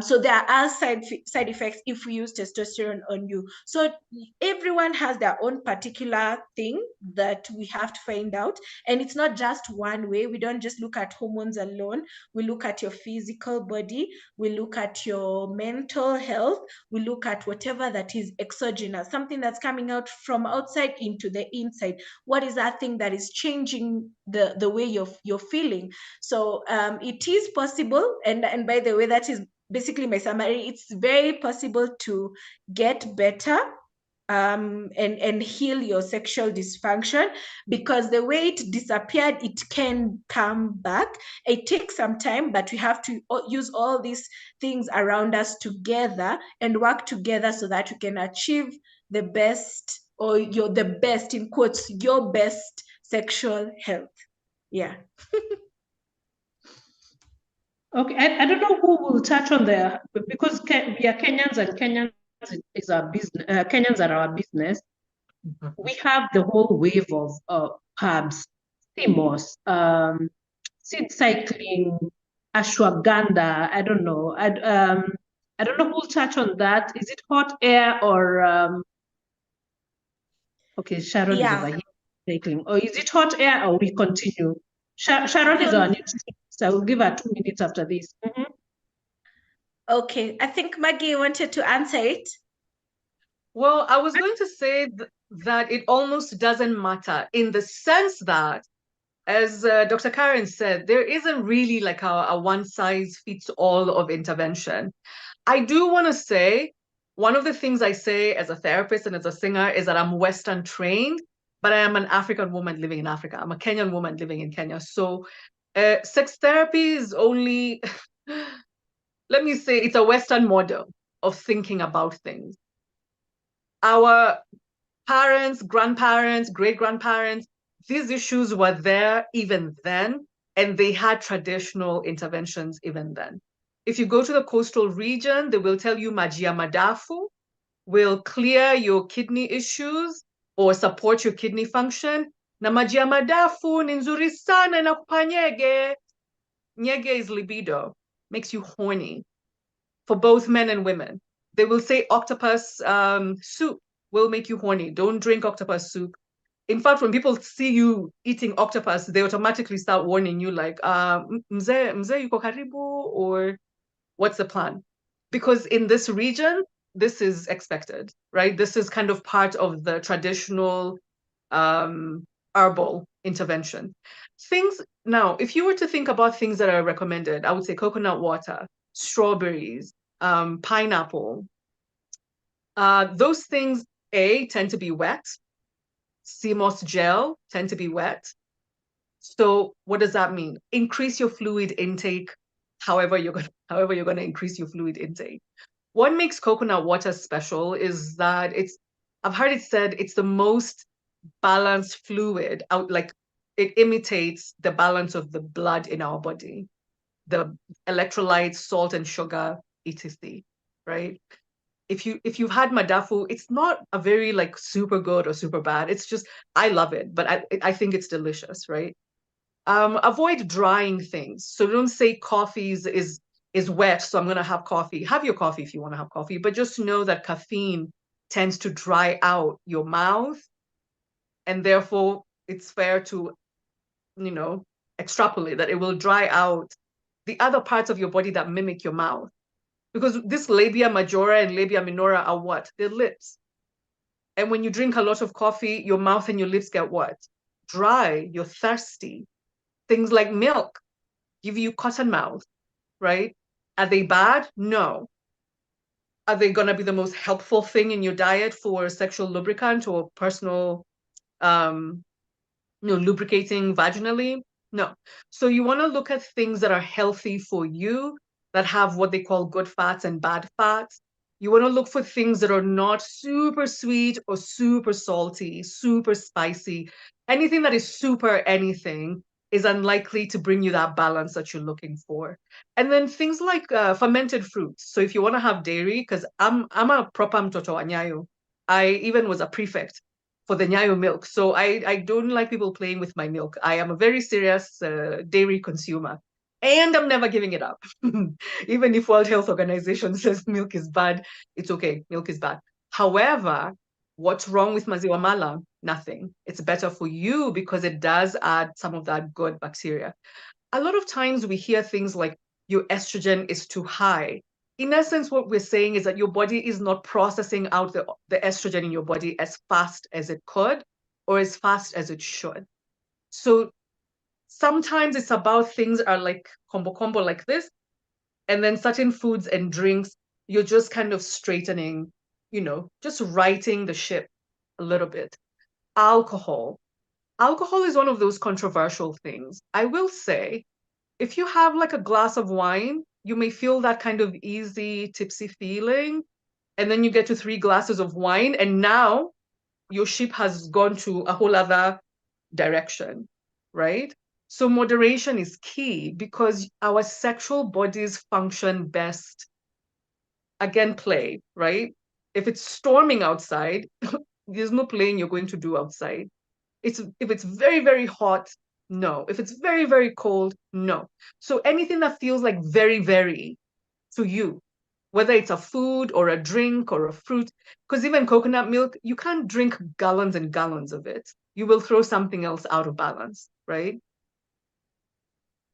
S4: So there are side effects if we use testosterone on you. So everyone has their own particular thing that we have to find out, and it's not just one way. We don't just look at hormones alone. We look at your physical body, we look at your mental health, we look at whatever that is exogenous, something that's coming out from outside into the inside. What is that thing that is changing the way you're feeling? So it is possible, and by the way, that is basically my summary. It's very possible to get better and heal your sexual dysfunction, because the way it disappeared, it can come back. It takes some time, but we have to use all these things around us together and work together so that we can achieve the best, or the best in quotes, your best sexual health. Yeah.
S2: Okay, I don't know who will touch on the, because we are Kenyans and Kenyans is our business. Kenyans are our business. We have the whole wave of herbs, themos, seed cycling, ashwagandha. I don't know. I don't know who will touch on that. Is it hot air or okay? Sharon is over
S4: Yeah.
S2: here cycling. Or is it hot air or we continue? Sharon is our nutritionist. I will give her 2 minutes after this.
S4: Okay, I think Maggie wanted to answer it.
S1: Well, I was going to say that it almost doesn't matter, in the sense that, as Dr. Karen said, there isn't really like a one size fits all of intervention. I do want to say, one of the things I say as a therapist and as a singer is that I'm Western trained, but I am an African woman living in Africa. I'm a Kenyan woman living in Kenya. So sex therapy is only, let me say, it's a Western model of thinking about things. Our parents, grandparents, great grandparents, these issues were there even then, and they had traditional interventions even then. If you go to the coastal region, they will tell you Majia Madafu will clear your kidney issues or support your kidney function. Na Majia Madafu ni nzuri sana inakupa nyege. Nyege is libido, makes you horny for both men and women. They will say octopus soup will make you horny. Don't drink octopus soup. In fact, when people see you eating octopus, they automatically start warning you, like, mzee yuko karibu, or what's the plan? Because in this region, this is expected, right? This is kind of part of the traditional herbal intervention. Things now, if you were to think about things that are recommended, I would say coconut water, strawberries, pineapple. Those things, tend to be wet. CMOS gel tend to be wet. So what does that mean? Increase your fluid intake, however you're gonna increase your fluid intake. What makes coconut water special is that I've heard it said it's the most balanced fluid out, like it imitates the balance of the blood in our body, the electrolytes, salt and sugar, etc. Right? If you've had madafu, it's not a very like super good or super bad. It's just, I love it, but I think it's delicious, right? Avoid drying things. So don't say coffee is wet, so I'm gonna have coffee. Have your coffee if you want to have coffee, but just know that caffeine tends to dry out your mouth, and therefore it's fair to, extrapolate that it will dry out the other parts of your body that mimic your mouth. Because this labia majora and labia minora are what? They're lips. And when you drink a lot of coffee, your mouth and your lips get what? Dry, you're thirsty. Things like milk give you cotton mouth, right? Are they bad? No. Are they going to be the most helpful thing in your diet for sexual lubricant or personal, lubricating vaginally? No. So you want to look at things that are healthy for you, that have what they call good fats and bad fats. You want to look for things that are not super sweet or super salty, super spicy. Anything that is super anything is unlikely to bring you that balance that you're looking for. And then things like fermented fruits. So if you want to have dairy, because I'm a proper mtoto wa Nyayo. I even was a prefect for the Nyayo milk. So I don't like people playing with my milk. I am a very serious dairy consumer. And I'm never giving it up. Even if World Health Organization says milk is bad, it's okay. Milk is bad. However, what's wrong with maziwa mala? Nothing. It's better for you because it does add some of that good bacteria. A lot of times we hear things like your estrogen is too high. In essence, what we're saying is that your body is not processing out the estrogen in your body as fast as it could or as fast as it should. So sometimes it's about things are like combo like this, and then certain foods and drinks, you're just kind of straightening just righting the ship a little bit. Alcohol. Alcohol is one of those controversial things. I will say, if you have like a glass of wine, you may feel that kind of easy, tipsy feeling. And then you get to 3 glasses of wine, and now your ship has gone to a whole other direction, right? So moderation is key because our sexual bodies function best, again, play, right? If it's storming outside, there's no playing you're going to do outside. If it's very, very hot, no. If it's very, very cold, no. So anything that feels like very, very to you, whether it's a food or a drink or a fruit, because even coconut milk, you can't drink gallons and gallons of it. You will throw something else out of balance, right?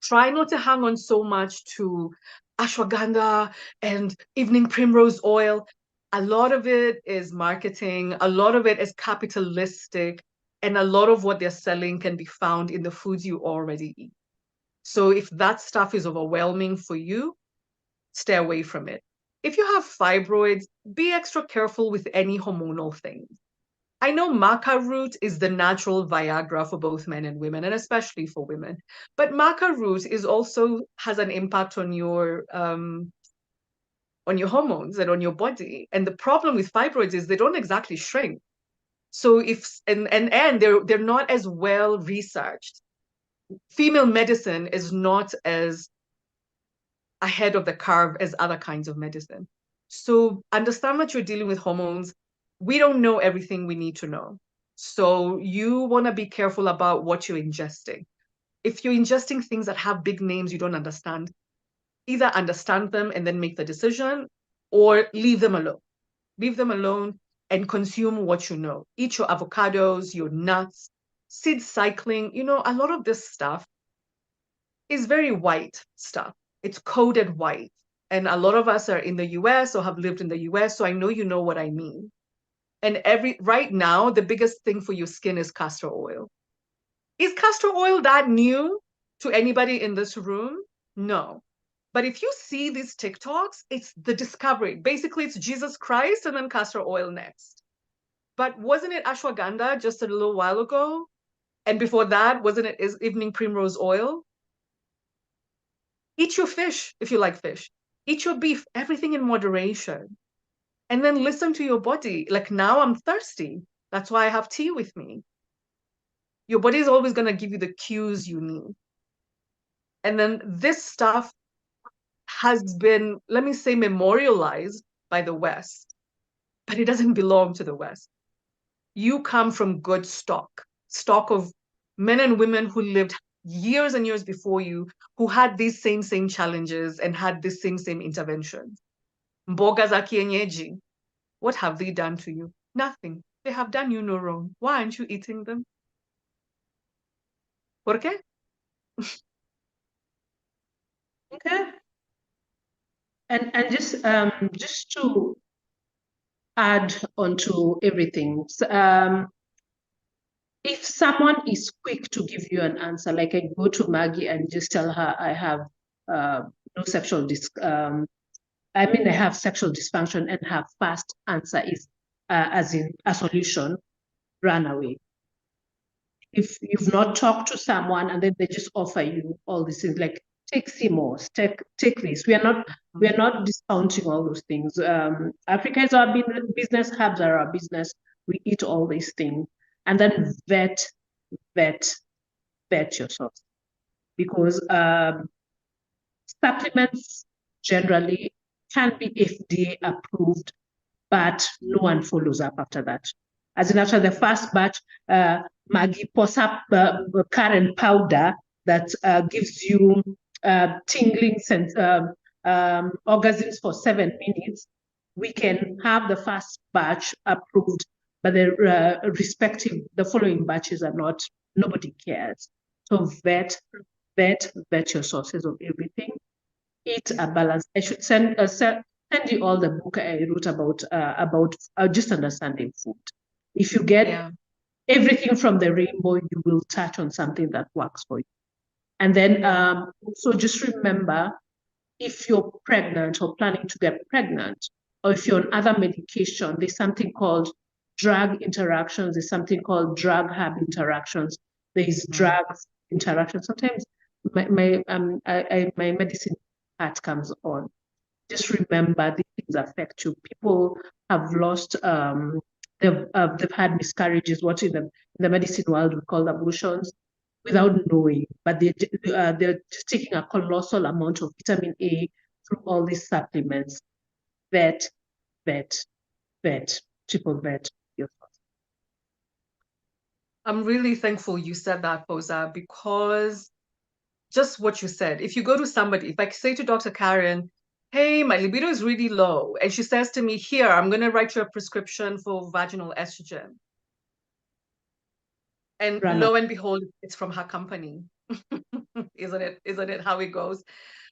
S1: Try not to hang on so much to ashwagandha and evening primrose oil. A lot of it is marketing, a lot of it is capitalistic, and a lot of what they're selling can be found in the foods you already eat. So if that stuff is overwhelming for you, stay away from it. If you have fibroids, be extra careful with any hormonal things. I know maca root is the natural Viagra for both men and women, and especially for women. But maca root is also has an impact on your hormones and on your body. And the problem with fibroids is they don't exactly shrink. So if and they're not as well researched. Female medicine is not as ahead of the curve as other kinds of medicine. So understand that you're dealing with hormones. We don't know everything we need to know. So you want to be careful about what you're ingesting. If you're ingesting things that have big names you don't understand, either understand them and then make the decision, or leave them alone. Leave them alone and consume what you know. Eat your avocados, your nuts, seed cycling. A lot of this stuff is very white stuff. It's coded white. And a lot of us are in the US or have lived in the US, so I know you know what I mean. And right now, the biggest thing for your skin is castor oil. Is castor oil that new to anybody in this room? No. But if you see these TikToks, it's the discovery. Basically, it's Jesus Christ and then castor oil next. But wasn't it ashwagandha just a little while ago? And before that, wasn't it evening primrose oil? Eat your fish if you like fish. Eat your beef, everything in moderation. And then listen to your body. Like now I'm thirsty. That's why I have tea with me. Your body is always going to give you the cues you need. And then this stuff has been, let me say, memorialized by the West, but it doesn't belong to the West. You come from good stock of men and women who lived years and years before you, who had these same challenges and had this same interventions. Mboga za kienyeji, what have they done to you? Nothing. They have done you no wrong. Why aren't you eating them? ¿Por qué?
S2: Okay. And just to add onto everything, if someone is quick to give you an answer, like I go to Maggie and just tell her I have no sexual I have sexual dysfunction, and her fast answer is as in a solution, run away. If you've not talked to someone and then they just offer you all these things, like take CMOS, take this. We are not discounting all those things. Africa is our business, herbs are our business. We eat all these things. And then vet yourself. Because supplements generally can be FDA approved, but no one follows up after that. As in after the first batch, Maggie pours up current powder that gives you tingling orgasms for 7 minutes. We can have the first batch approved, but the following batches are not. Nobody cares. So vet your sources of everything. Eat a balance. I should send you all the book I wrote about just understanding food. If you get everything from the rainbow, you will touch on something that works for you. And then so just remember, if you're pregnant or planning to get pregnant, or if you're on other medication, there's something called drug interactions, there's something called drug hub interactions, there's drugs interactions. Sometimes my medicine part comes on. Just remember these things affect you. People have lost, they've had miscarriages, what in the medicine world we call abortions, without knowing, but they're just taking a colossal amount of vitamin A through all these supplements. Vet, triple vet.
S1: I'm really thankful you said that, Posa, because just what you said, if you go to somebody, if I say to Dr. Karen, hey, my libido is really low, and she says to me, here, I'm going to write you a prescription for vaginal estrogen. And lo and behold, it's from her company. Isn't it how it goes?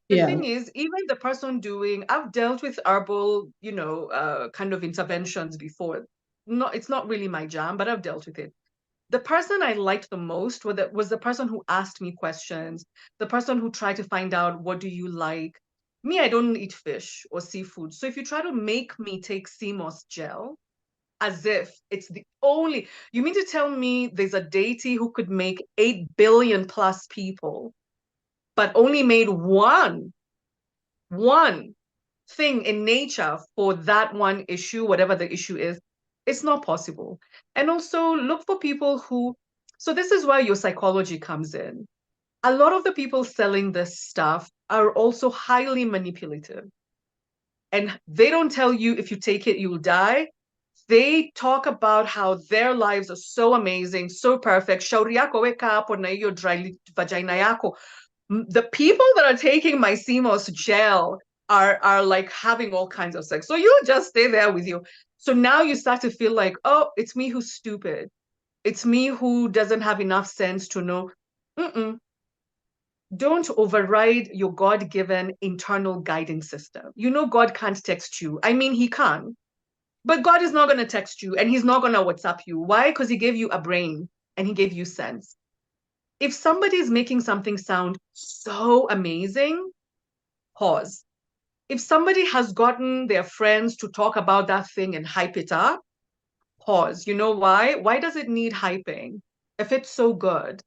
S1: The thing is, even the person I've dealt with herbal, kind of interventions before. It's not really my jam, but I've dealt with it. The person I liked the most was the person who asked me questions, the person who tried to find out, what do you like? Me, I don't eat fish or seafood. So if you try to make me take CMOS gel, as if it's the only, you mean to tell me there's a deity who could make 8 billion plus people, but only made one thing in nature for that one issue, whatever the issue is? It's not possible. And also look for people so this is where your psychology comes in. A lot of the people selling this stuff are also highly manipulative. And they don't tell you if you take it, you'll die. They talk about how their lives are so amazing, so perfect. Shauri yako weka hapo na hiyo dry vagina yako. The people that are taking my CMOS gel are like having all kinds of sex. So you just stay there with you. So now you start to feel like, oh, it's me who's stupid. It's me who doesn't have enough sense to know. Don't override your God-given internal guiding system. You know God can't text you. I mean, he can. But God is not going to text you, and he's not going to WhatsApp you. Why? Because he gave you a brain and he gave you sense. If somebody is making something sound so amazing, pause. If somebody has gotten their friends to talk about that thing and hype it up, pause. You know why? Why does it need hyping if it's so good?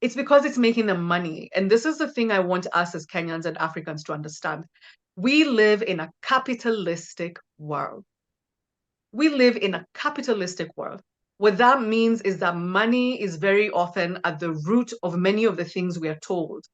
S1: It's because it's making them money. And this is the thing I want us as Kenyans and Africans to understand. We live in a capitalistic world. We live in a capitalistic world. What that means is that money is very often at the root of many of the things we are told.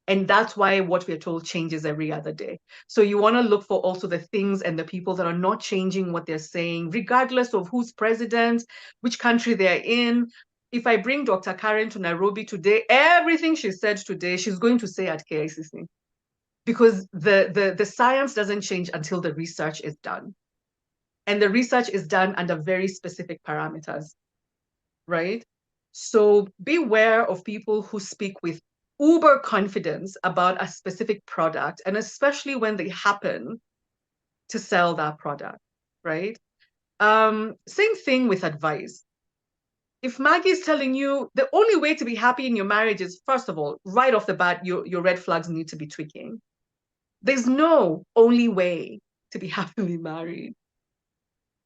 S1: And that's why what we're told changes every other day. So you want to look for also the things and the people that are not changing what they're saying, regardless of who's president, which country they're in. If I bring Dr. Karen to Nairobi today, everything she said today, she's going to say at KICC. Because the science doesn't change until the research is done. And the research is done under very specific parameters, right? So beware of people who speak with uber confidence about a specific product, and especially when they happen to sell that product, right? Same thing with advice. If Maggie is telling you the only way to be happy in your marriage is, first of all, right off the bat, your red flags need to be tweaking. There's no only way to be happily married.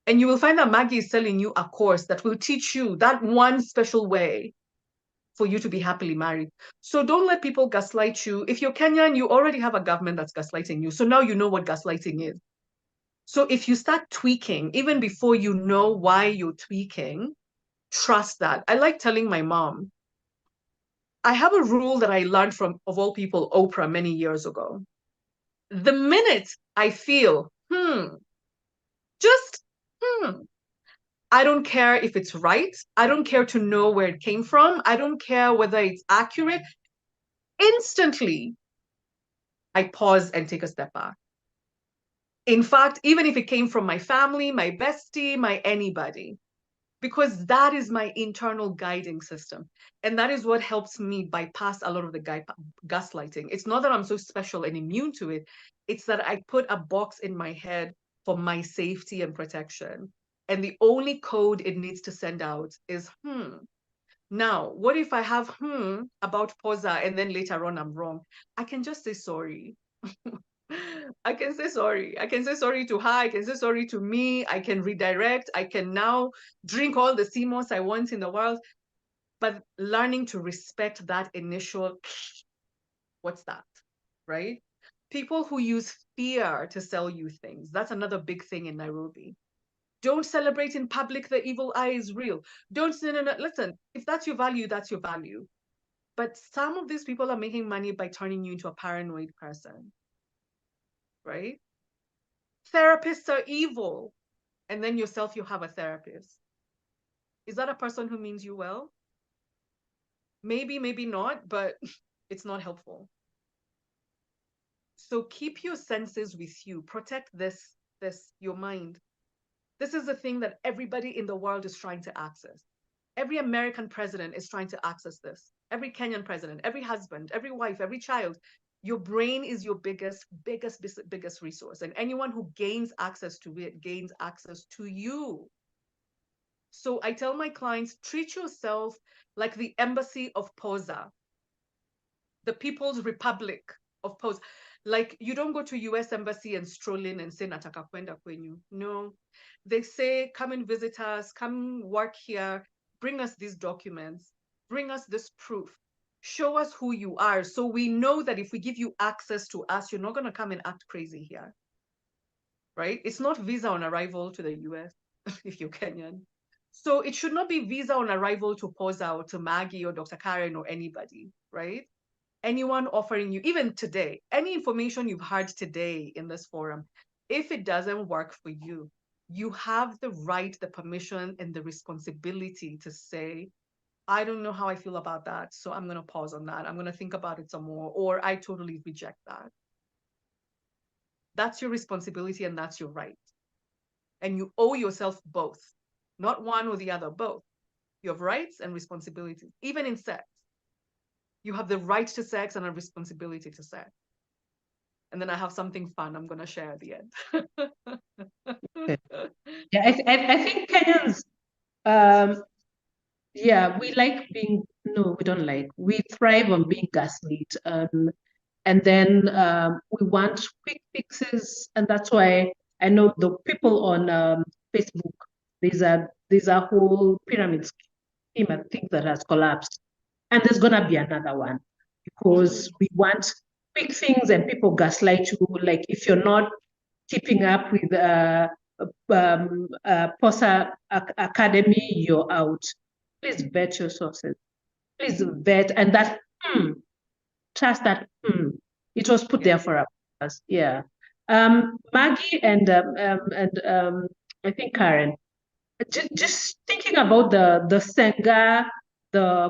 S1: And you will find that Maggie is selling you a course that will teach you that one special way for you to be happily married. So don't let people gaslight you. If you're Kenyan, you already have a government that's gaslighting you. So now you know what gaslighting is. So if you start tweaking, even before you know why you're tweaking, trust that. I like telling my mom, I have a rule that I learned from, of all people, Oprah many years ago. The minute I feel, just, I don't care if it's right. I don't care to know where it came from. I don't care whether it's accurate. Instantly, I pause and take a step back. In fact, even if it came from my family, my bestie, my anybody, because that is my internal guiding system. And that is what helps me bypass a lot of the gaslighting. It's not that I'm so special and immune to it. It's that I put a box in my head for my safety and protection. And the only code it needs to send out is, Now, what if I have about Posa and then later on I'm wrong? I can just say sorry. I can say sorry. I can say sorry to her. I can say sorry to me. I can redirect. I can now drink all the CMOS I want in the world. But learning to respect that initial, what's that, right? People who use fear to sell you things. That's another big thing in Nairobi. Don't celebrate in public. The evil eye is real. Don't, no. Listen, if that's your value, that's your value. But some of these people are making money by turning you into a paranoid person, right? Therapists are evil. And then yourself, you have a therapist. Is that a person who means you well? Maybe, maybe not, but it's not helpful. So keep your senses with you. Protect this, your mind. This is the thing that everybody in the world is trying to access. Every American president is trying to access this. Every Kenyan president, every husband, every wife, every child. Your brain is your biggest resource. And anyone who gains access to it gains access to you. So I tell my clients, treat yourself like the embassy of Posa, the People's Republic of Posa. Like, you don't go to US embassy and stroll in and say, nataka kwenda kwenyu. No, they say, come and visit us, come work here, bring us these documents, bring us this proof, show us who you are. So we know that if we give you access to us, you're not going to come and act crazy here, right? It's not visa on arrival to the US if you're Kenyan. So it should not be visa on arrival to Posa or to Maggie or Dr. Karen or anybody, right? Anyone offering you, even today, any information you've heard today in this forum, if it doesn't work for you, you have the right, the permission, and the responsibility to say, I don't know how I feel about that, so I'm going to pause on that. I'm going to think about it some more, or I totally reject that. That's your responsibility and that's your right. And you owe yourself both, not one or the other, both. You have rights and responsibilities, even in sex. You have the right to sex and a responsibility to sex. And then I have something fun I'm going to share at the end.
S2: Yeah, I think Kenyans, yeah, we like being, no, we don't like, we thrive on being gaslit. And then we want quick fixes. And that's why I know the people on Facebook, there's a whole pyramid scheme, I think, that has collapsed. And there's going to be another one because we want quick things and people gaslight you. Like, if you're not keeping up with POSA Academy, you're out. Please vet your sources. Please vet. And that, trust that, it was put there for us. Yeah. Maggie and I think Karen, just thinking about the Senga, the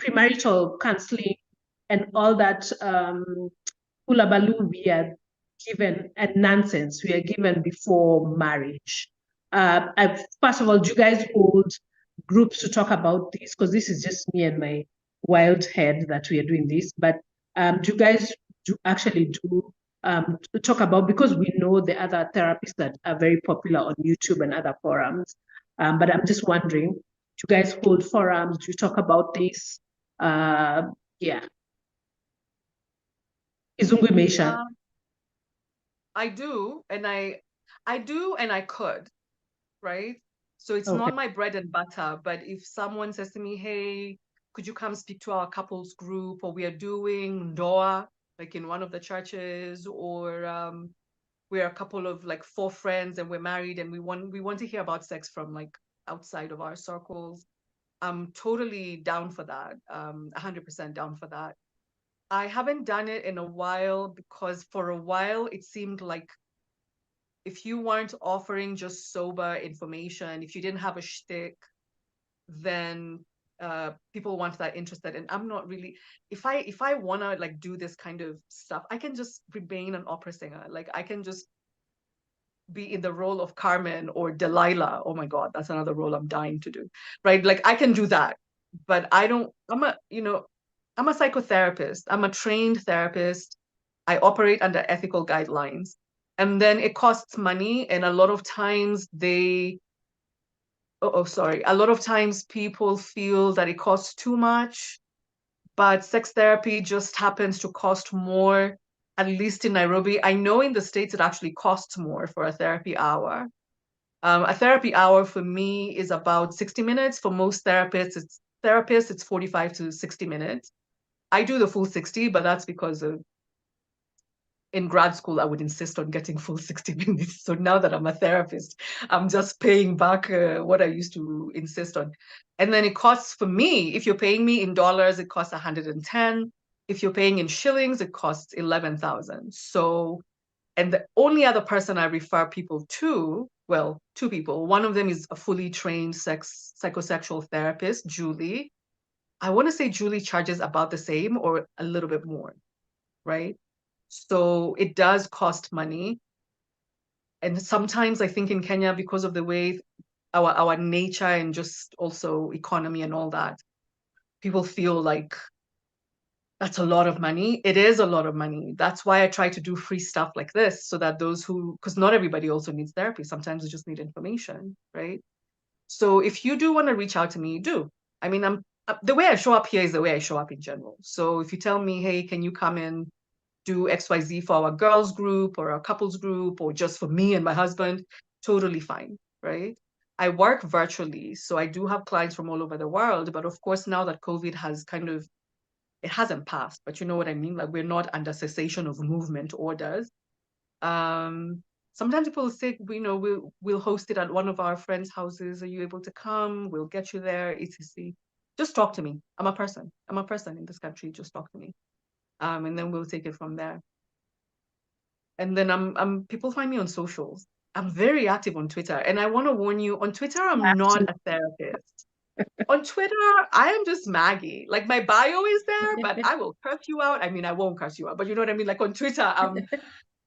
S2: premarital counseling, and all that hullabaloo we are given, and nonsense we are given before marriage. First of all, do you guys hold groups to talk about this? Because this is just me and my wild head that we are doing this. But do you guys actually talk about, because we know the other therapists that are very popular on YouTube and other forums. But I'm just wondering, do you guys hold forums? Do you talk about this? Yeah. Izungu Meisha.
S1: I do, and I could, right? So it's
S2: Okay.
S1: not my bread and butter, but if someone says to me, hey, could you come speak to our couples group, or we are doing Ndoa, like in one of the churches, or we're a couple of like 4 friends and we're married and we want to hear about sex from like outside of our circles, I'm totally down for that. 100% down for that. I haven't done it in a while because for a while it seemed like if you weren't offering just sober information, if you didn't have a shtick, then people weren't that interested. And I'm not really, if I want to like do this kind of stuff, I can just remain an opera singer. Like, I can just be in the role of Carmen or Delilah. Oh my God, that's another role I'm dying to do, right? Like, I can do that, but I'm a psychotherapist. I'm a trained therapist. I operate under ethical guidelines. And then it costs money. And a lot of times a lot of times people feel that it costs too much, but sex therapy just happens to cost more at least in Nairobi. I know in the States it actually costs more for a therapy hour. A therapy hour for me is about 60 minutes. For most therapists, it's 45 to 60 minutes. I do the full 60, but that's because in grad school, I would insist on getting full 60 minutes. So now that I'm a therapist, I'm just paying back what I used to insist on. And then it costs for me, if you're paying me in dollars, it costs 110. If you're paying in shillings, it costs 11,000. So, and the only other person I refer people to, well, two people. One of them is a fully trained psychosexual therapist, Julie. I want to say Julie charges about the same or a little bit more, right? So it does cost money. And sometimes I think in Kenya, because of the way our nature and just also economy and all that, people feel like that's a lot of money. It is a lot of money. That's why I try to do free stuff like this so that those who, because not everybody also needs therapy. Sometimes they just need information, right? So if you do want to reach out to me, do. I mean, the way I show up here is the way I show up in general. So if you tell me, hey, can you come in, do XYZ for our girls group or our couples group or just for me and my husband, totally fine, right? I work virtually, so I do have clients from all over the world. But of course, now that COVID has kind of, it hasn't passed, but you know what I mean? Like we're not under cessation of movement orders. Sometimes people say, you know, we'll host it at one of our friends' houses. Are you able to come? We'll get you there, etc. Just talk to me. I'm a person. I'm a person in this country. Just talk to me. And then we'll take it from there. And then people find me on socials. I'm very active on Twitter. And I want to warn you, on Twitter, I'm not a therapist. On Twitter, I am just Maggie. Like my bio is there, but I will curse you out. I mean, I won't curse you out, but you know what I mean? Like on Twitter, I'm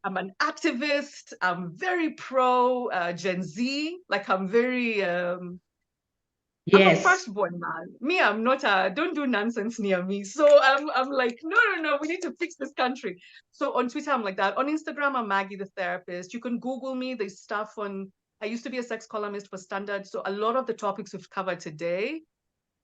S1: an activist. I'm very pro Gen Z. Like I'm very I'm a
S2: Yes.
S1: firstborn man. Me, I'm not don't do nonsense near me. So I'm like, no, we need to fix this country. So on Twitter, I'm like that. On Instagram, I'm Maggie the therapist. You can Google me. There's stuff on, I used to be a sex columnist for Standard. So a lot of the topics we've covered today,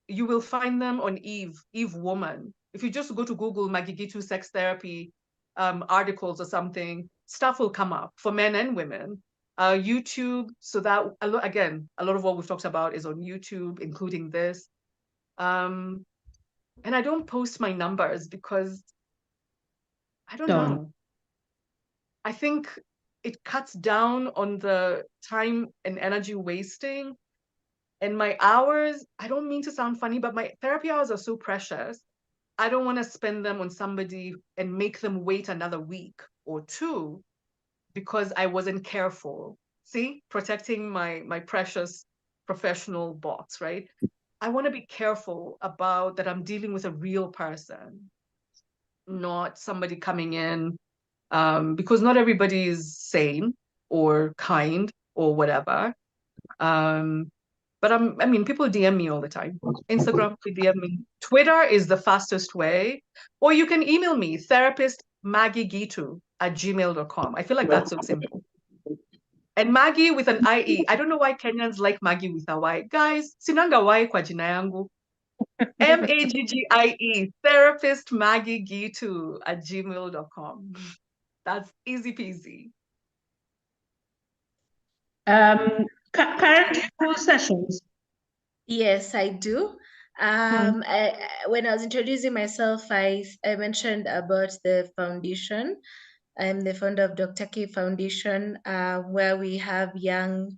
S1: you will find them on Eve Woman. If you just go to Google Maggie Gitu sex therapy articles or something, stuff will come up for men and women. YouTube, so that again, a lot of what we've talked about is on YouTube, including this. And I don't post my numbers because I don't know. I think it cuts down on the time and energy wasting. And my hours, I don't mean to sound funny, but my therapy hours are so precious. I don't want to spend them on somebody and make them wait another week or two because I wasn't careful. See, protecting my precious professional box, right? I want to be careful about that I'm dealing with a real person, not somebody coming in, because not everybody is sane or kind or whatever. But I mean, people DM me all the time. Instagram, they DM me. Twitter is the fastest way. Or you can email me, therapistmaggiegitu@gmail.com. I feel like that's so simple. And Maggie with an IE. I don't know why Kenyans like Maggie with a Y. Guys, sinanga Y kwa jina yangu. MAGGIE, therapistmaggiegitu@gmail.com. That's easy peasy.
S2: Karen, do you do sessions?
S4: Yes, I do. When I was introducing myself, I mentioned about the foundation. I'm the founder of Dr. K Foundation, where we have young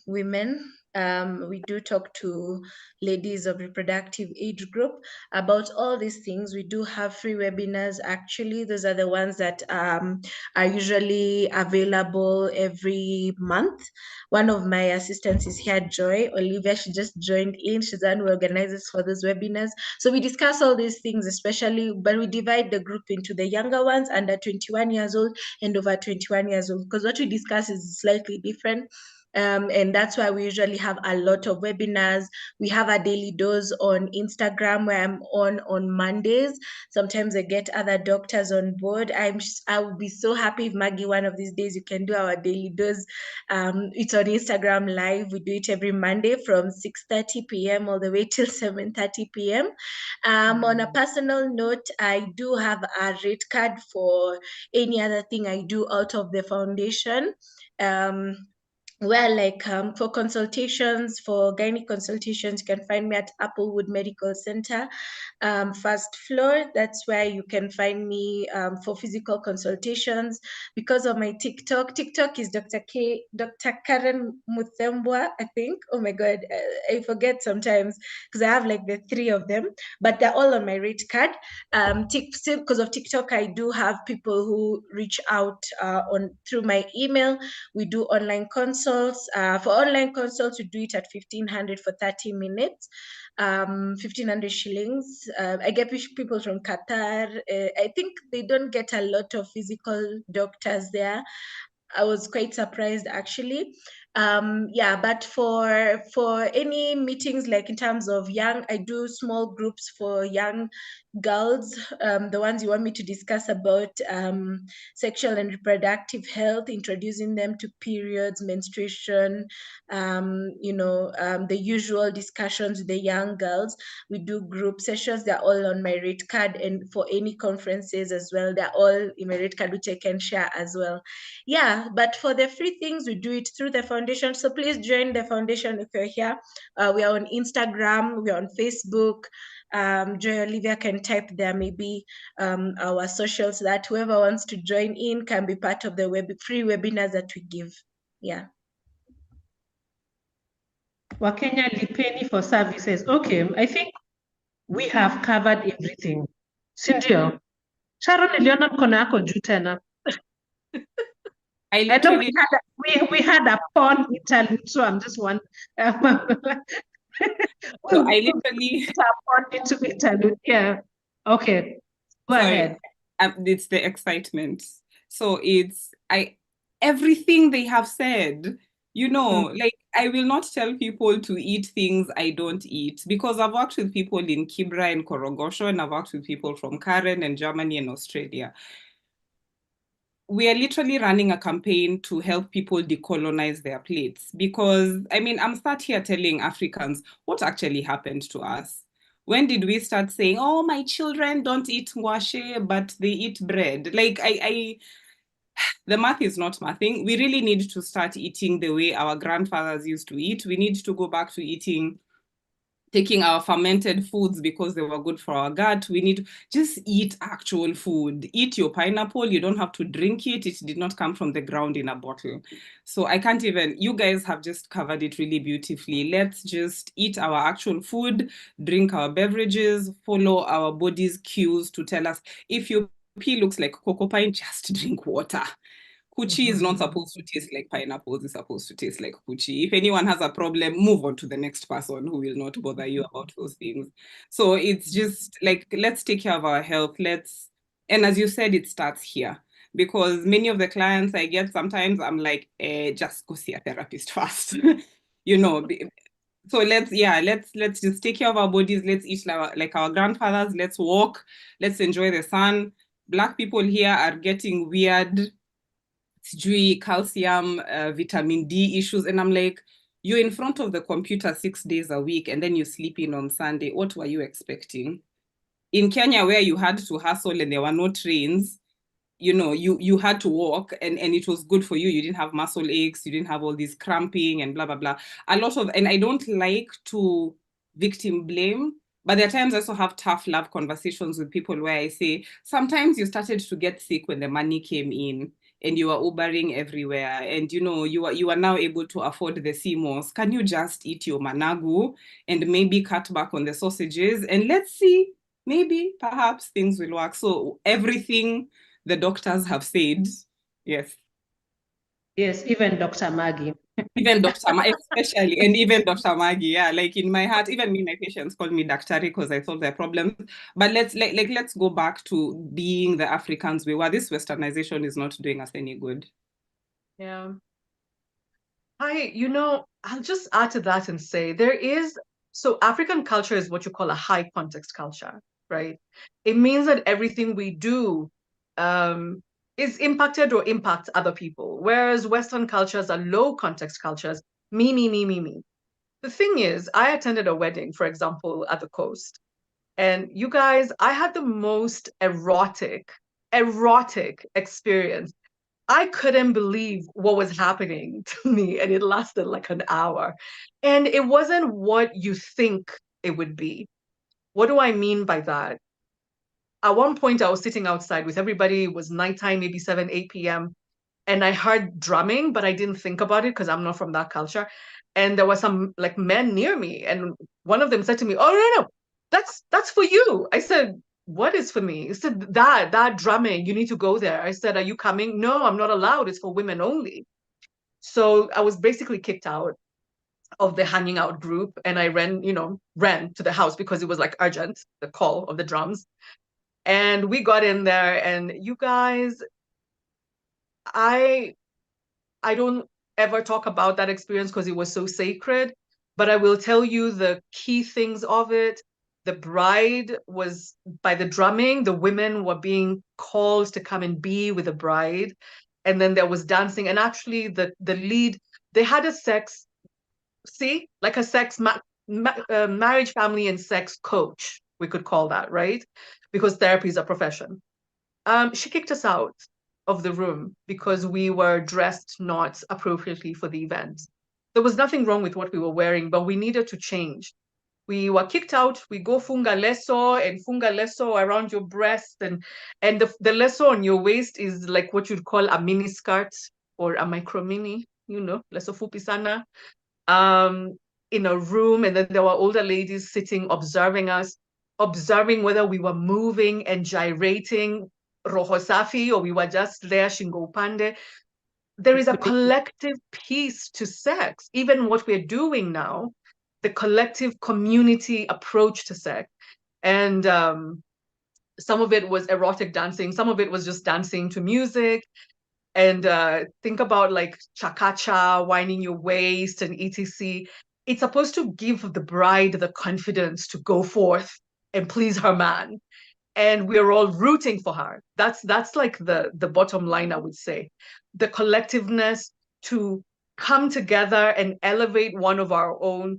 S4: women. We do talk to ladies of reproductive age group about all these things. We do have free webinars. Actually, those are the ones that are usually available every month. One of my assistants is here, Joy. Olivia, she just joined in. She's the one who organizes for those webinars. So we discuss all these things, especially, but we divide the group into the younger ones, under 21 years old and over 21 years old, because what we discuss is slightly different. And that's why we usually have a lot of webinars. We have a daily dose on Instagram where I'm on Mondays. Sometimes I get other doctors on board. I would be so happy if Maggie, one of these days you can do our daily dose. It's on Instagram Live. We do it every Monday from 6:30 p.m. all the way till 7:30 p.m. On a personal note, I do have a rate card for any other thing I do out of the foundation. For consultations, for gynae consultations, you can find me at Applewood Medical Center, first floor. That's where you can find me for physical consultations. Because of my TikTok is Dr. Karen Muthembwa, I think. Oh my God, I forget sometimes because I have like the 3 of them, but they're all on my rate card. Because of TikTok, I do have people who reach out through my email. We do online consults. For online consults, we do it at 1,500 for 30 minutes, 1,500 shillings. I get people from Qatar. I think they don't get a lot of physical doctors there. I was quite surprised actually. But for any meetings, like in terms of I do small groups for young girls, the ones you want me to discuss about sexual and reproductive health, introducing them to periods, menstruation, the usual discussions with the young girls. We do group sessions. They're all on my rate card, and for any conferences as well, they're all in my rate card, which I can share as well. Yeah, but for the free things, we do it through the foundation. So please join the foundation if you're here. We are on Instagram, we're on Facebook. Joy Olivia can type there maybe our socials, so that whoever wants to join in can be part of the free webinars that we give. Yeah.
S2: Wakenya lipeni for services. Okay, I think we have covered everything. Sindio? Sharon, niliona mkono yako juu tena. I know we had a porn interlude, so I'm just one.
S3: So I literally
S2: interlude. Yeah. Okay. Go ahead.
S3: It's the excitement. So everything they have said, like I will not tell people to eat things I don't eat, because I've worked with people in Kibra and Korogosho, and I've worked with people from Karen and Germany and Australia. We are literally running a campaign to help people decolonize their plates, because I'm sat here telling Africans what actually happened to us. When did we start saying, oh, my children don't eat ngwashe, but they eat bread? Like, the math is not mathing. We really need to start eating the way our grandfathers used to eat. We need to go back to taking our fermented foods because they were good for our gut. We need to just eat actual food. Eat your pineapple. You don't have to drink it. It did not come from the ground in a bottle. So you guys have just covered it really beautifully. Let's just eat our actual food, drink our beverages, follow our body's cues to tell us if your pee looks like cocoa pine, just drink water. Coochie is not supposed to taste like pineapples, it's supposed to taste like coochie. If anyone has a problem, move on to the next person who will not bother you about those things. So it's just like, let's take care of our health. And as you said, it starts here. Because many of the clients I get, sometimes I'm like, just go see a therapist first. So let's just take care of our bodies. Let's eat like our grandfathers. Let's walk. Let's enjoy the sun. Black people here are getting weird calcium, vitamin D issues. And I'm like, you're in front of the computer 6 days a week and then you sleep in on Sunday. What were you expecting? In Kenya, where you had to hustle and there were no trains, you had to walk and it was good for you. You didn't have muscle aches. You didn't have all this cramping and blah, blah, blah. And I don't like to victim blame, but there are times I also have tough love conversations with people where I say, sometimes you started to get sick when the money came in and you are Ubering everywhere, and you are now able to afford the CMOS. Can you just eat your managu and maybe cut back on the sausages, and let's see, maybe perhaps things will work. So everything the doctors have said, yes.
S2: Yes, even Dr. Maggie.
S3: Even Dr. Maggie, especially, and even Dr. Maggie, yeah. Like in my heart, even me, my patients call me Daktari because I solve their problems. But let's go back to being the Africans we were. This westernization is not doing us any good.
S1: Yeah. I'll just add to that and say so African culture is what you call a high context culture, right? It means that everything we do um, is impacted or impacts other people, whereas Western cultures are low context cultures, me, me, me, me, me. The thing is, I attended a wedding, for example, at the coast, and you guys, I had the most erotic experience. I couldn't believe what was happening to me, and it lasted like an hour. And it wasn't what you think it would be. What do I mean by that? At one point, I was sitting outside with everybody. It was nighttime, maybe 7, 8 p.m. And I heard drumming, but I didn't think about it because I'm not from that culture. And there were some like men near me, and one of them said to me, "Oh, no, no, that's for you." I said, "What is for me?" He said, "That drumming, you need to go there." I said, "Are you coming?" "No, I'm not allowed. It's for women only." So I was basically kicked out of the hanging out group, and I ran to the house because it was like urgent, the call of the drums. And we got in there, and you guys, I I don't ever talk about that experience because it was so sacred, but I will tell you the key things of it. The bride was by the drumming, the women were being called to come and be with the bride. And then there was dancing. And actually the lead, they had a sex, see, like a marriage, family, and sex coach, we could call that, right? Because therapy is a profession. She kicked us out of the room because we were dressed not appropriately for the event. There was nothing wrong with what we were wearing, but we needed to change. We were kicked out. We go funga leso around your breast, and the leso on your waist is like what you'd call a mini skirt or a micro mini, leso fupi sana. In a room, and then there were older ladies sitting observing us, observing whether we were moving and gyrating roho safi or we were just there shingo upande. There is a collective piece to sex, even what we're doing now, the collective community approach to sex. And some of it was erotic dancing, some of it was just dancing to music. And think about like cha-cha-cha, winding your waist and etc. It's supposed to give the bride the confidence to go forth and please her man. And we're all rooting for her. That's like the bottom line, I would say. The collectiveness to come together and elevate one of our own.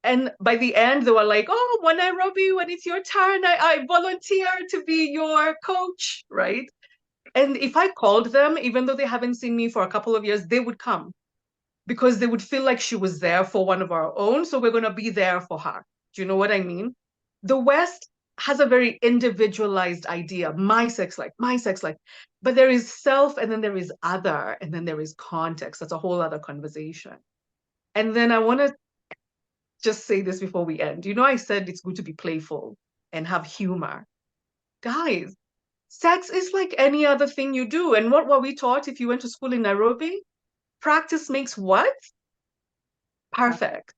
S1: And by the end, they were like, "Oh, when Nairobi, when it's your turn, I volunteer to be your coach," right? And if I called them, even though they haven't seen me for a couple of years, they would come because they would feel like she was there for one of our own. So we're going to be there for her. Do you know what I mean? The West has a very individualized idea, my sex life, my sex life. But there is self, and then there is other, and then there is context. That's a whole other conversation. And then I want to just say this before we end. I said it's good to be playful and have humor. Guys, sex is like any other thing you do. And what were we taught if you went to school in Nairobi? Practice makes what? Perfect.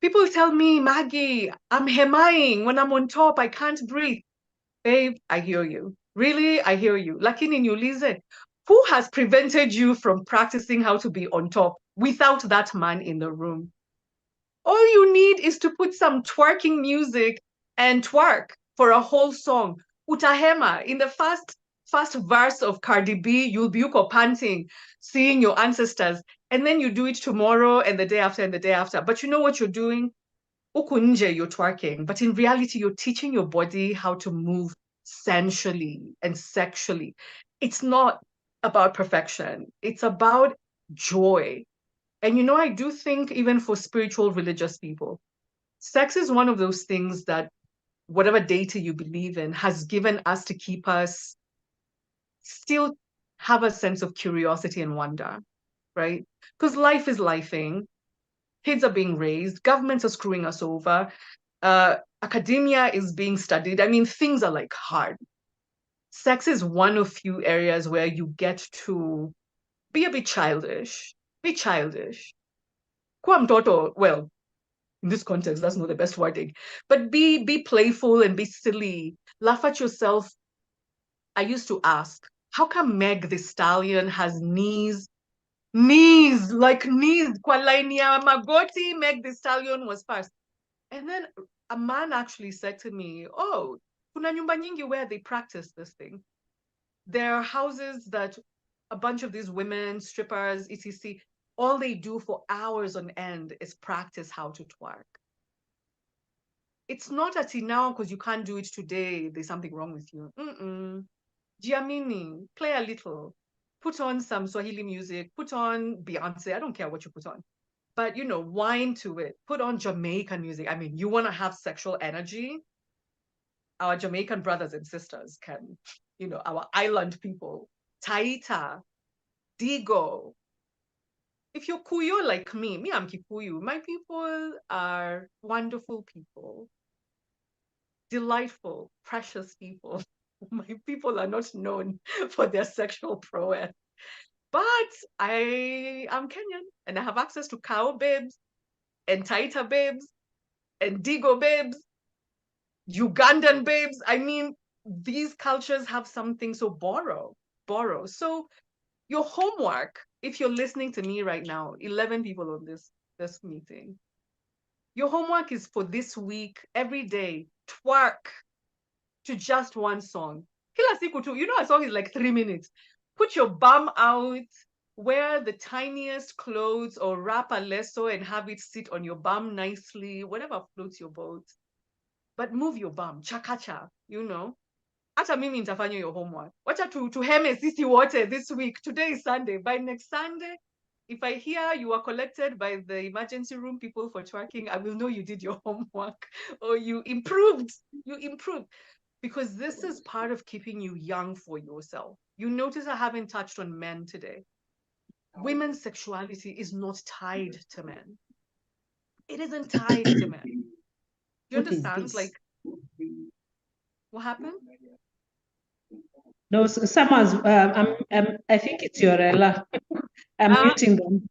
S1: People tell me, "Maggie, I'm hemaing. When I'm on top, I can't breathe." Babe, I hear you. Really, I hear you. Lakini niulize, who has prevented you from practicing how to be on top without that man in the room? All you need is to put some twerking music and twerk for a whole song. Utahema, in the first verse of Cardi B, you'll be panting, seeing your ancestors, and then you do it tomorrow and the day after and the day after. But you know what you're doing? Ukunje, you're twerking, but in reality, you're teaching your body how to move sensually and sexually. It's not about perfection. It's about joy. And I do think even for spiritual religious people, sex is one of those things that whatever deity you believe in has given us to keep us still have a sense of curiosity and wonder, right? Because life is lifing, kids are being raised, governments are screwing us over, academia is being studied. I mean, things are like hard. Sex is one of few areas where you get to be a bit childish, be childish. Kwa mtoto, well, in this context, that's not the best wording, but be playful and be silly. Laugh at yourself. I used to ask, how come Meg the Stallion has knees Knees, like knees. Kwa line ya magoti, Meg the Stallion was fast. And then a man actually said to me, oh, kuna nyumba nyingi where they practice this thing. There are houses that a bunch of these women, strippers, etc., all they do for hours on end is practice how to twerk. It's not at now because you can't do it today, there's something wrong with you. Giamini, play a little. Put on some Swahili music, put on Beyonce, I don't care what you put on. But, you know, whine to it. Put on Jamaican music. I mean, you want to have sexual energy? Our Jamaican brothers and sisters can, you know, our island people, Taita, Digo. If you're Kuyo like me, I'm Kikuyu. My people are wonderful people, delightful, precious people. My people are not known for their sexual prowess. But I am Kenyan and I have access to cow babes and Taita babes and Digo babes, Ugandan babes. I mean, these cultures have something, so borrow. So your homework, if you're listening to me right now, 11 people on this meeting, your homework is for this week, every day, twerk to just one song. Kila siku tu, you know, a song is like 3 minutes. Put your bum out, wear the tiniest clothes or wrap a lesso and have it sit on your bum nicely, whatever floats your boat. But move your bum, chakacha, you know. Hata mimi nitafanya your homework. Wacha tuheme sisi wote this week. Today is Sunday. By next Sunday, if I hear you are collected by the emergency room people for twerking, I will know you did your homework or you improved. You improved. Because this is part of keeping you young for yourself. You notice I haven't touched on men today. Women's sexuality is not tied to men. It isn't tied to men. Do you
S2: What is
S1: understand?
S2: this?
S1: Like, what happened?
S2: No, someone's. I think it's your Ella. I'm muting them.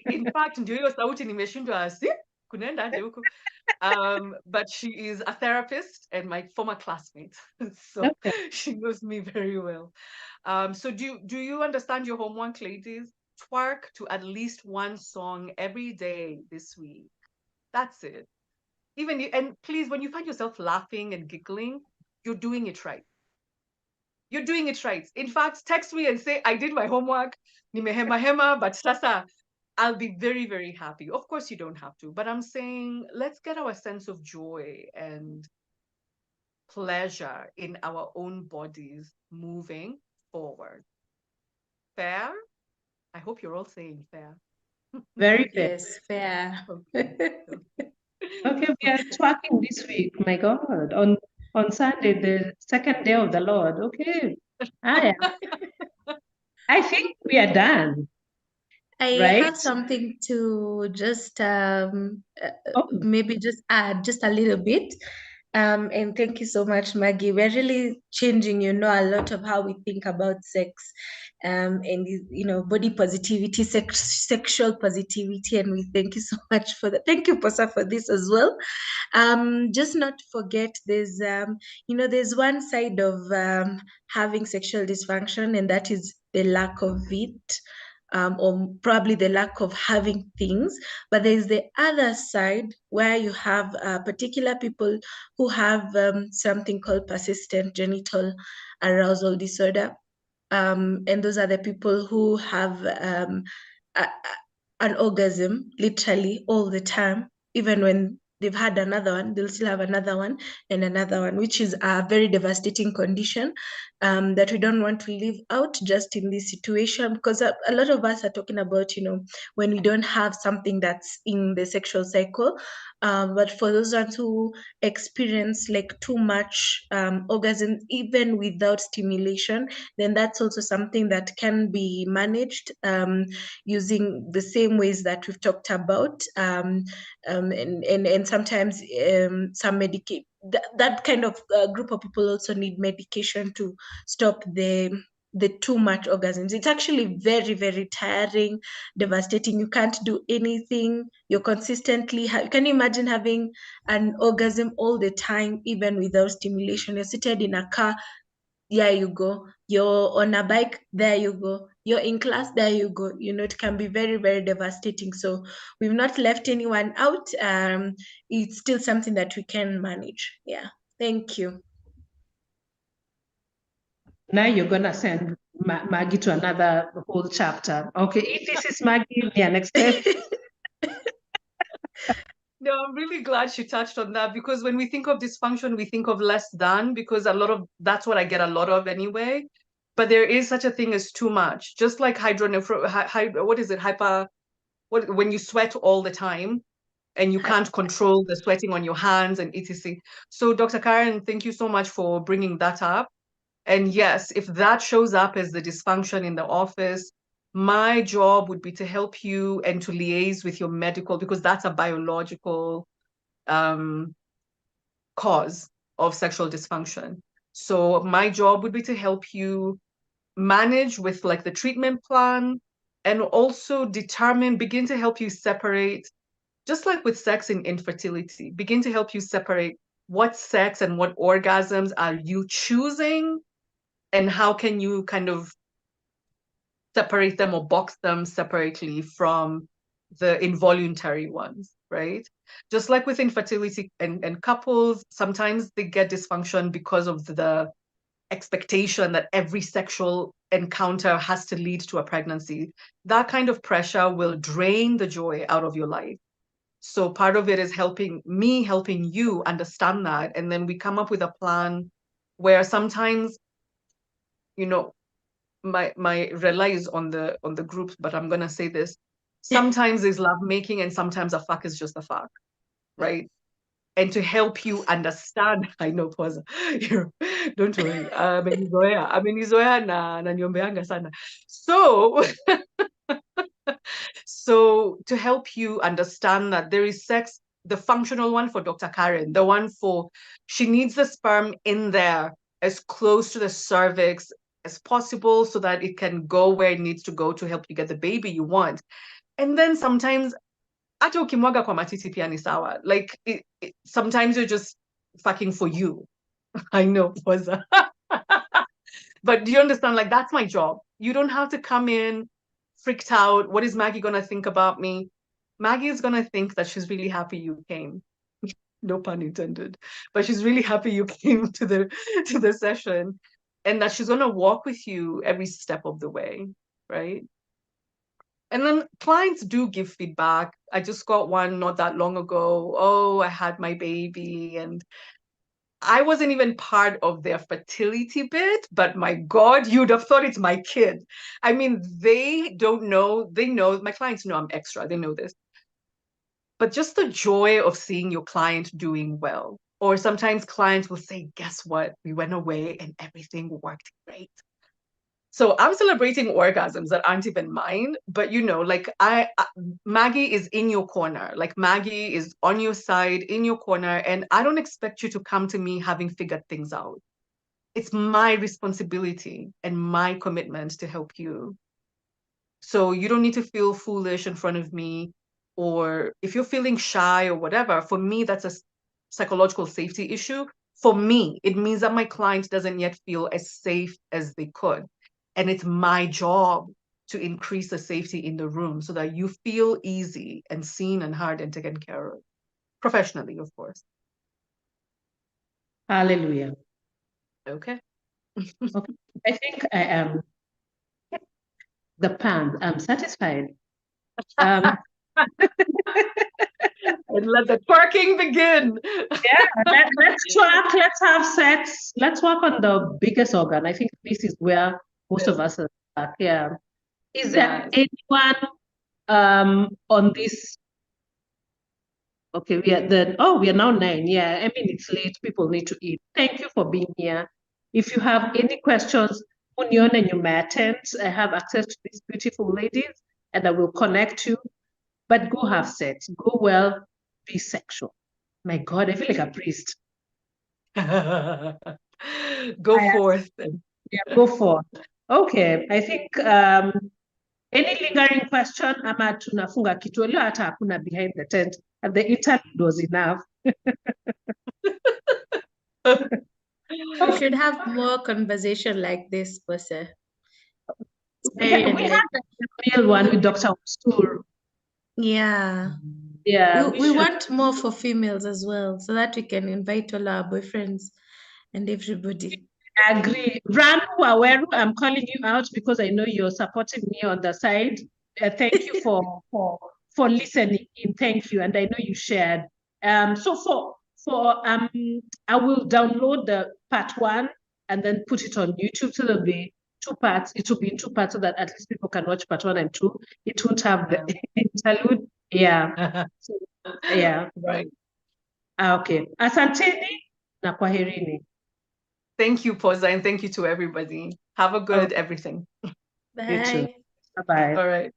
S1: In fact, ndio hiyo sauti nimeshindwa kunaenda aje huko. But she is a therapist and my former classmate, so
S2: Okay.
S1: she knows me very well. So do you understand your homework, ladies? Twerk to at least one song every day this week. That's it. And please, when you find yourself laughing and giggling, you're doing it right. You're doing it right. In fact, text me and say, I did my homework, nimehema hema, but sasa, I'll be very, very happy. Of course, you don't have to, but I'm saying let's get our sense of joy and pleasure in our own bodies moving forward. Fair? I hope you're all saying fair.
S2: Very fair.
S4: Yes, fair.
S2: Okay, we are twerking this week. My God, on Sunday, the second day of the Lord. Okay, I think we are done.
S4: I
S2: Right?
S4: have something to just
S2: Oh,
S4: maybe just add just a little bit. And thank you so much, Maggie. We're really changing, you know, a lot of how we think about sex, and you know, body positivity, sexual positivity, and we thank you so much for that. Thank you, Posa, for this as well. Just not to forget, there's you know, there's one side of having sexual dysfunction, and that is the lack of it. Or probably the lack of having things. But there's the other side where you have particular people who have something called persistent genital arousal disorder. And those are the people who have an orgasm literally all the time, even when they've had another one, they'll still have another one and another one, which is a very devastating condition that we don't want to leave out just in this situation, because a lot of us are talking about, you know, when we don't have something that's in the sexual cycle. But for those ones who experience like too much orgasm, even without stimulation, then that's also something that can be managed using the same ways that we've talked about, and sometimes some medicate that kind of group of people also need medication to stop the too much orgasms. It's actually very, very tiring, devastating. You can't do anything. You're consistently can you imagine having an orgasm all the time, even without stimulation? You're seated in a car, yeah, you go. You're on a bike, there you go. You're in class, there you go. It can be very, very devastating. So we've not left anyone out. It's still something that we can manage. Yeah. Thank you.
S2: Now you're gonna send Maggie to another whole chapter. Okay, if this is Maggie, yeah, next step.
S1: No, I'm really glad she touched on that, because when we think of dysfunction, we think of less than, because that's what I get a lot of anyway. But there is such a thing as too much. Just like what is it? When you sweat all the time and you can't control the sweating on your hands and etc. So Dr. Karen, thank you so much for bringing that up. And yes, if that shows up as the dysfunction in the office, my job would be to help you and to liaise with your medical, because that's a biological cause of sexual dysfunction. So my job would be to help you manage with like the treatment plan, and also begin to help you separate, just like with sex and infertility, begin to help you separate what sex and what orgasms are you choosing, and how can you kind of separate them or box them separately from the involuntary ones, right? Just like with infertility and couples, sometimes they get dysfunction because of the expectation that every sexual encounter has to lead to a pregnancy. That kind of pressure will drain the joy out of your life. So part of it is helping you understand that. And then we come up with a plan where sometimes, my relies on the group, but I'm gonna say this. Sometimes is love making, and sometimes a fuck is just a fuck, right? And to help you understand, I know, pause. Don't worry. Amenizoea na niombeanga sana. So to help you understand that there is sex, the functional one for Dr. Karen, the one for she needs the sperm in there as close to the cervix as possible so that it can go where it needs to go to help you get the baby you want. And then sometimes hata ukimwaga kwa matiti pia ni sawa. Like sometimes you're just fucking for you. I know, Poza. But do you understand? Like, that's my job. You don't have to come in freaked out. What is Maggie gonna think about me? Maggie is gonna think that she's really happy you came. No pun intended. But she's really happy you came to the session, and that she's gonna walk with you every step of the way, right? And then clients do give feedback. I just got one not that long ago. Oh, I had my baby, and I wasn't even part of their fertility bit, but my God, you'd have thought it's my kid. I mean, they don't know. They know, my clients know I'm extra. They know this. But just the joy of seeing your client doing well. Or sometimes clients will say, guess what? We went away and everything worked great. So I'm celebrating orgasms that aren't even mine, but like Maggie is in your corner. Like Maggie is on your side, in your corner, and I don't expect you to come to me having figured things out. It's my responsibility and my commitment to help you. So you don't need to feel foolish in front of me, or if you're feeling shy or whatever. For me, that's a psychological safety issue. For me, it means that my client doesn't yet feel as safe as they could. And it's my job to increase the safety in the room so that you feel easy and seen and heard and taken care of. Professionally, of course.
S2: Hallelujah.
S1: Okay.
S2: Okay. I think I am the pan. I'm satisfied.
S1: And let the twerking begin.
S2: Let's twerk, let's have sex, let's work on the biggest organ. I think this is where most of us are stuck. Yeah. Is there anyone on this? Okay, we are now 9. Yeah, I mean it's late, people need to eat. Thank you for being here. If you have any questions, Union and you may attend. I have access to these beautiful ladies and I will connect you. But go have sex, go well, be sexual. My God, I feel like a priest.
S1: Go forth.
S2: Yeah, go forth. Okay, I think any lingering question ama tunafunga kitu leo, hata hakuna behind the tent and the interlude was enough.
S4: We should have more conversation like this, Bosa.
S2: We had the real one with Dr. Ustur.
S4: Yeah.
S2: Yeah,
S4: We want more for females as well, so that we can invite all our boyfriends and everybody.
S2: I agree. Ranu Aweru, I'm calling you out because I know you're supporting me on the side. Thank you for listening in. Thank you, and I know you shared. So I will download the part 1 and then put it on YouTube. So there'll be 2 parts. It will be in 2 parts so that at least people can watch part 1 and 2. It won't have the interlude. Yeah. So, yeah.
S1: Right.
S2: Okay. Asanteni na kwaherini.
S1: Thank you, Posa, and thank you to everybody. Have a good everything.
S2: You too.
S4: Bye.
S2: Bye-bye.
S1: All right.